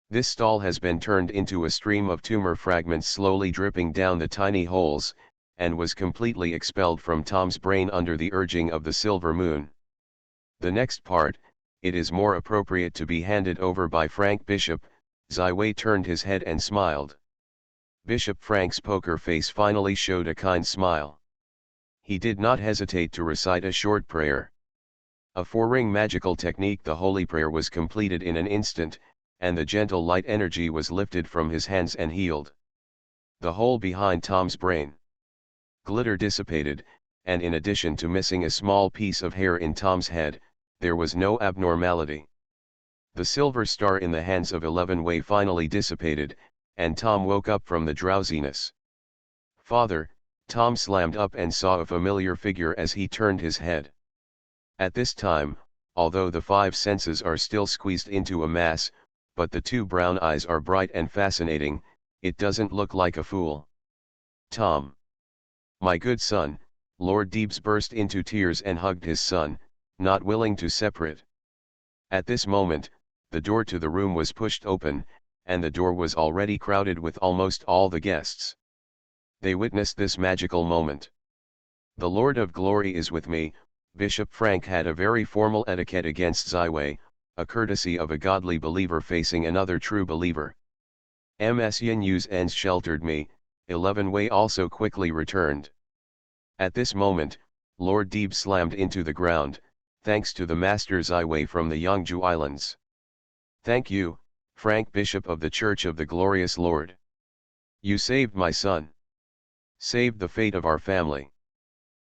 This stall has been turned into a stream of tumor fragments slowly dripping down the tiny holes, and was completely expelled from Tom's brain under the urging of the silver moon. The next part, it is more appropriate to be handed over by Frank Bishop. Ziwei turned his head and smiled. Bishop Frank's poker face finally showed a kind smile. He did not hesitate to recite a short prayer. A four-ring magical technique, the holy prayer, was completed in an instant, and the gentle light energy was lifted from his hands and healed the hole behind Tom's brain. Glitter dissipated, and in addition to missing a small piece of hair in Tom's head, there was no abnormality. The silver star in the hands of 11 Wei finally dissipated, and Tom woke up from the drowsiness. "Father," Tom slammed up and saw a familiar figure as he turned his head. At this time, although the five senses are still squeezed into a mass, but the two brown eyes are bright and fascinating, it doesn't look like a fool. "Tom. My good son," Lord Deebs burst into tears and hugged his son, not willing to separate. At this moment, the door to the room was pushed open, and the door was already crowded with almost all the guests. They witnessed this magical moment. "The Lord of Glory is with me." Bishop Frank had a very formal etiquette against Ziwei, a courtesy of a godly believer facing another true believer. "Ms. Yin Yu's ends sheltered me," 11 Wei also quickly returned. At this moment, Lord Deeb slammed into the ground, thanks to the Master Ziwei from the Yangju Islands. "Thank you, Frank, Bishop of the Church of the Glorious Lord. You saved my son. Saved the fate of our family."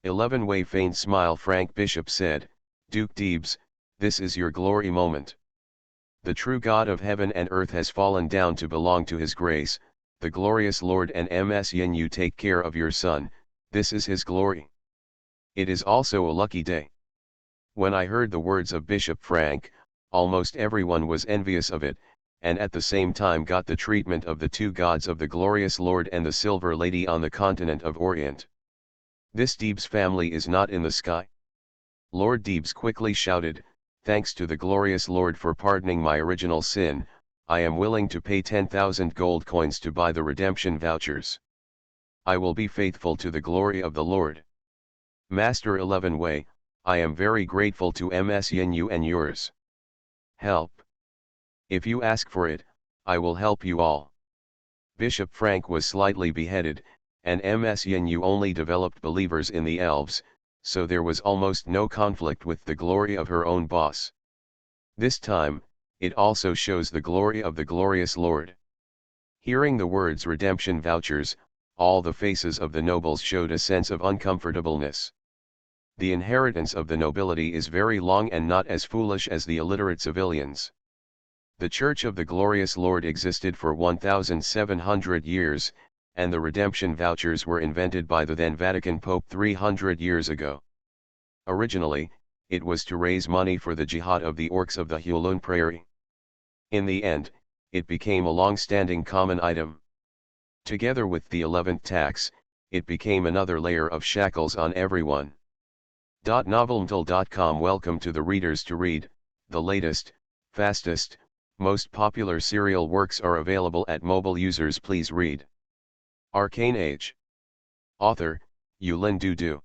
11 Wei faint smile. Frank Bishop said, "Duke Deebs, this is your glory moment. The true God of heaven and earth has fallen down to belong to his grace, the glorious Lord, and Ms. Yin you take care of your son, this is his glory. It is also a lucky day." When I heard the words of Bishop Frank, almost everyone was envious of it, and at the same time got the treatment of the two gods of the glorious Lord and the Silver Lady on the continent of Orient. "This Deebs family is not in the sky." Lord Deebs quickly shouted, "Thanks to the glorious Lord for pardoning my original sin, I am willing to pay 10,000 gold coins to buy the redemption vouchers. I will be faithful to the glory of the Lord. Master 11 Wei, I am very grateful to Ms. Yin Yu and yours. Help. If you ask for it, I will help you all." Bishop Frank was slightly beheaded, and Ms. Yin Yu only developed believers in the elves, so there was almost no conflict with the glory of her own boss. This time, it also shows the glory of the glorious Lord. Hearing the words redemption vouchers, all the faces of the nobles showed a sense of uncomfortableness. The inheritance of the nobility is very long and not as foolish as the illiterate civilians. The Church of the Glorious Lord existed for 1,700 years, and the redemption vouchers were invented by the then Vatican Pope 300 years ago. Originally, it was to raise money for the jihad of the orcs of the Hulun Prairie. In the end, it became a long-standing common item. Together with the 11th tax, it became another layer of shackles on everyone. Novelmtal.com. Welcome to the readers to read. The latest, fastest, most popular serial works are available at mobile users. Please read. Arcane Age. Author, Yulin Dudu.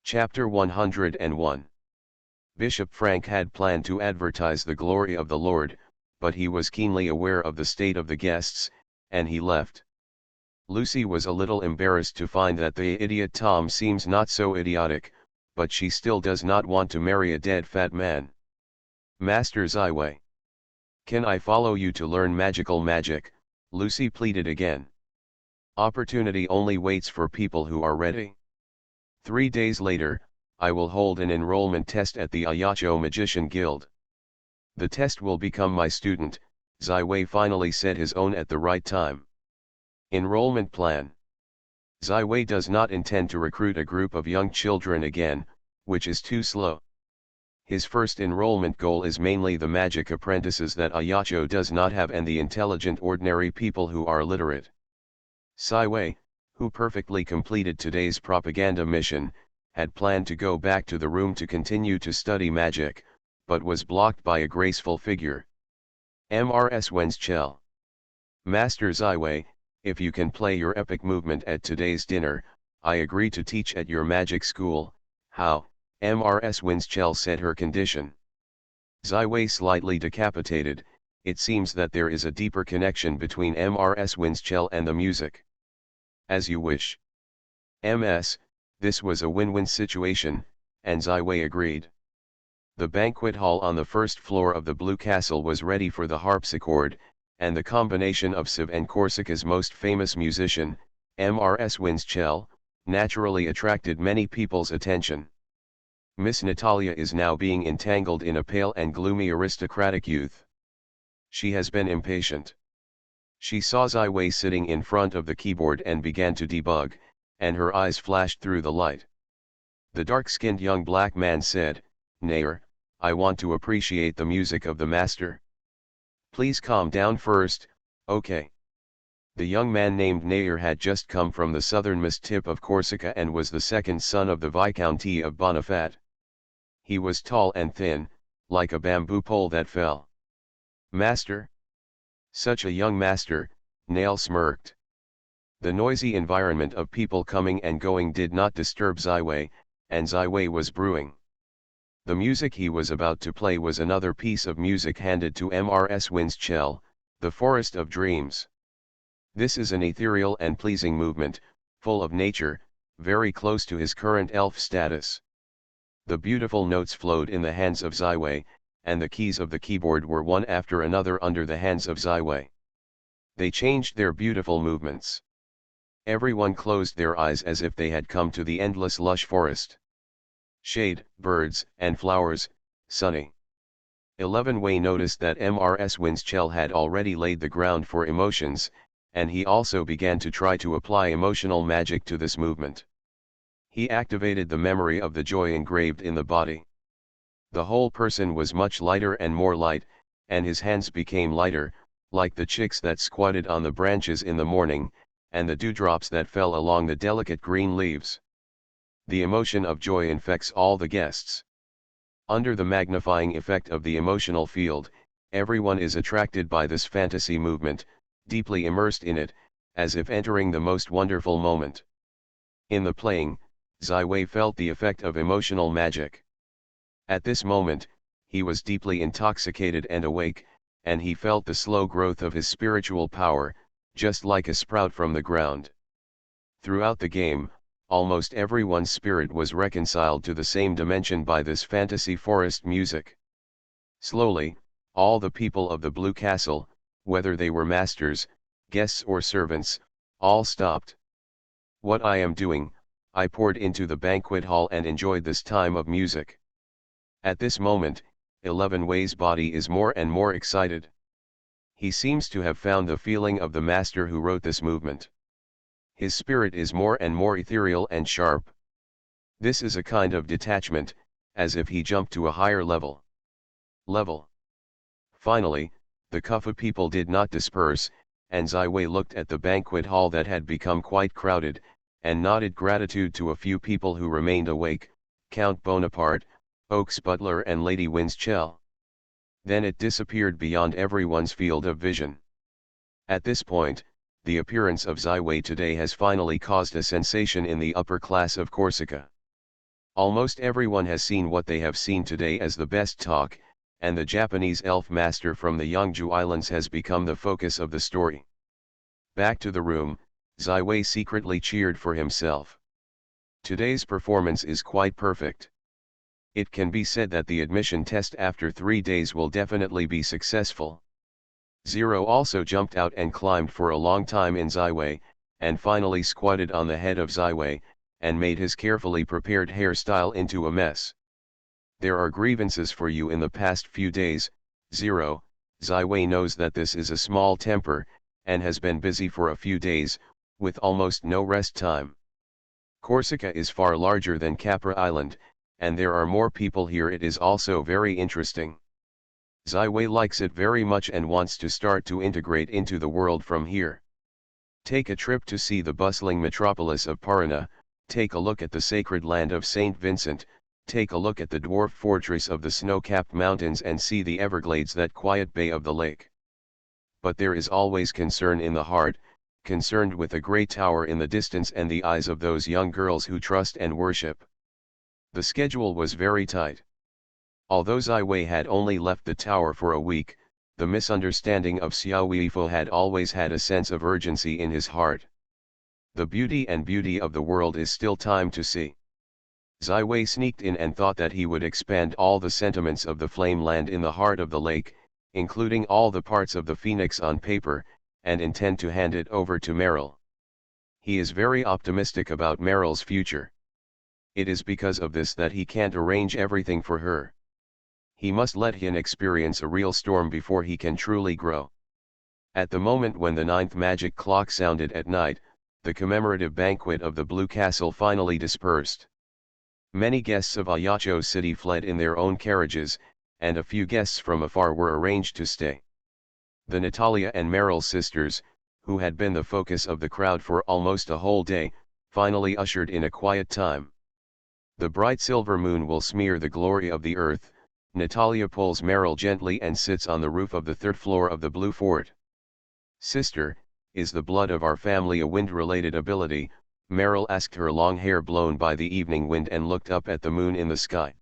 Chapter 101. Bishop Frank had planned to advertise the glory of the Lord, but he was keenly aware of the state of the guests, and he left. Lucy was a little embarrassed to find that the idiot Tom seems not so idiotic, but she still does not want to marry a dead fat man. "Master Ziwei. Can I follow you to learn magical magic?" Lucy pleaded again. "Opportunity only waits for people who are ready. 3 days later, I will hold an enrollment test at the Ayacho Magician Guild. The test will become my student," Ziwei finally said his own at the right time. Enrollment plan. Ziwei does not intend to recruit a group of young children again, which is too slow. His first enrollment goal is mainly the magic apprentices that Ayacho does not have and the intelligent ordinary people who are literate. Ziwei, who perfectly completed today's propaganda mission, had planned to go back to the room to continue to study magic, but was blocked by a graceful figure. Mrs. Wenschel. "Master Ziwei, if you can play your epic movement at today's dinner, I agree to teach at your magic school." "How?" Mrs. Wenschel said her condition. Ziwei slightly decapitated. It seems that there is a deeper connection between Mrs. Winschell and the music. As you wish. Ms. This was a win-win situation, and Ziwei agreed. The banquet hall on the first floor of the Blue Castle was ready for the harpsichord, and the combination of Civ and Corsica's most famous musician, Mrs. Winschell, naturally attracted many people's attention. Miss Natalia is now being entangled in a pale and gloomy aristocratic youth. She has been impatient. She saw Ziwei sitting in front of the keyboard and began to debug, and her eyes flashed through the light. The dark-skinned young black man said, "Nair, I want to appreciate the music of the master. Please calm down first, okay?" The young man named Nair had just come from the southernmost tip of Corsica and was the second son of the Viscounty of Bonafat. He was tall and thin, like a bamboo pole that fell. "Master?" Such a young master, Nail smirked. The noisy environment of people coming and going did not disturb Ziwei, and Ziwei was brewing. The music he was about to play was another piece of music handed to Mrs. Winschell, The Forest of Dreams. This is an ethereal and pleasing movement, full of nature, very close to his current elf status. The beautiful notes flowed in the hands of Ziwei, and the keys of the keyboard were one after another under the hands of Ziwei. They changed their beautiful movements. Everyone closed their eyes as if they had come to the endless lush forest. Shade, birds, and flowers, sunny. 11 Wei noticed that Mrs. Winschell had already laid the ground for emotions, and he also began to try to apply emotional magic to this movement. He activated the memory of the joy engraved in the body. The whole person was much lighter and more light, and his hands became lighter, like the chicks that squatted on the branches in the morning, and the dewdrops that fell along the delicate green leaves. The emotion of joy infects all the guests. Under the magnifying effect of the emotional field, everyone is attracted by this fantasy movement, deeply immersed in it, as if entering the most wonderful moment. In the playing, Ziwei felt the effect of emotional magic. At this moment, he was deeply intoxicated and awake, and he felt the slow growth of his spiritual power, just like a sprout from the ground. Throughout the game, almost everyone's spirit was reconciled to the same dimension by this fantasy forest music. Slowly, all the people of the Blue Castle, whether they were masters, guests or servants, all stopped. What I am doing, I poured into the banquet hall and enjoyed this time of music. At this moment, 11 Wei's body is more and more excited. He seems to have found the feeling of the master who wrote this movement. His spirit is more and more ethereal and sharp. This is a kind of detachment, as if he jumped to a higher level. Finally, the Kufa people did not disperse, and Ziwei looked at the banquet hall that had become quite crowded, and nodded gratitude to a few people who remained awake, Count Bonaparte, Oak's butler and Lady Winschell. Then it disappeared beyond everyone's field of vision. At this point, the appearance of Ziwei today has finally caused a sensation in the upper class of Corsica. Almost everyone has seen what they have seen today as the best talk, and the Japanese elf master from the Yeongju Islands has become the focus of the story. Back to the room, Ziwei secretly cheered for himself. Today's performance is quite perfect. It can be said that the admission test after 3 days will definitely be successful. Zero also jumped out and climbed for a long time in Ziwei, and finally squatted on the head of Ziwei, and made his carefully prepared hairstyle into a mess. There are grievances for you in the past few days, Zero. Ziwei knows that this is a small temper, and has been busy for a few days, with almost no rest time. Corsica is far larger than Capra Island, and there are more people here. It is also very interesting. Ziwei likes it very much and wants to start to integrate into the world from here. Take a trip to see the bustling metropolis of Parana, take a look at the sacred land of St. Vincent, take a look at the dwarf fortress of the snow-capped mountains and see the Everglades, that quiet bay of the lake. But there is always concern in the heart, concerned with a great tower in the distance and the eyes of those young girls who trust and worship. The schedule was very tight. Although Zai Wei had only left the tower for a week, the misunderstanding of Xiao Weifo had always had a sense of urgency in his heart. The beauty of the world is still time to see. Zai Wei sneaked in and thought that he would expand all the sentiments of the flame land in the heart of the lake, including all the parts of the phoenix on paper, and intend to hand it over to Meryl. He is very optimistic about Meryl's future. It is because of this that he can't arrange everything for her. He must let Hin experience a real storm before he can truly grow. At the moment when the 9th magic clock sounded at night, the commemorative banquet of the Blue Castle finally dispersed. Many guests of Ayacho City fled in their own carriages, and a few guests from afar were arranged to stay. The Natalia and Meryl sisters, who had been the focus of the crowd for almost a whole day, finally ushered in a quiet time. The bright silver moon will smear the glory of the earth. Natalia pulls Meryl gently and sits on the roof of the 3rd floor of the Blue Fort. Sister, is the blood of our family a wind-related ability? Meryl asked, her long hair blown by the evening wind, and looked up at the moon in the sky.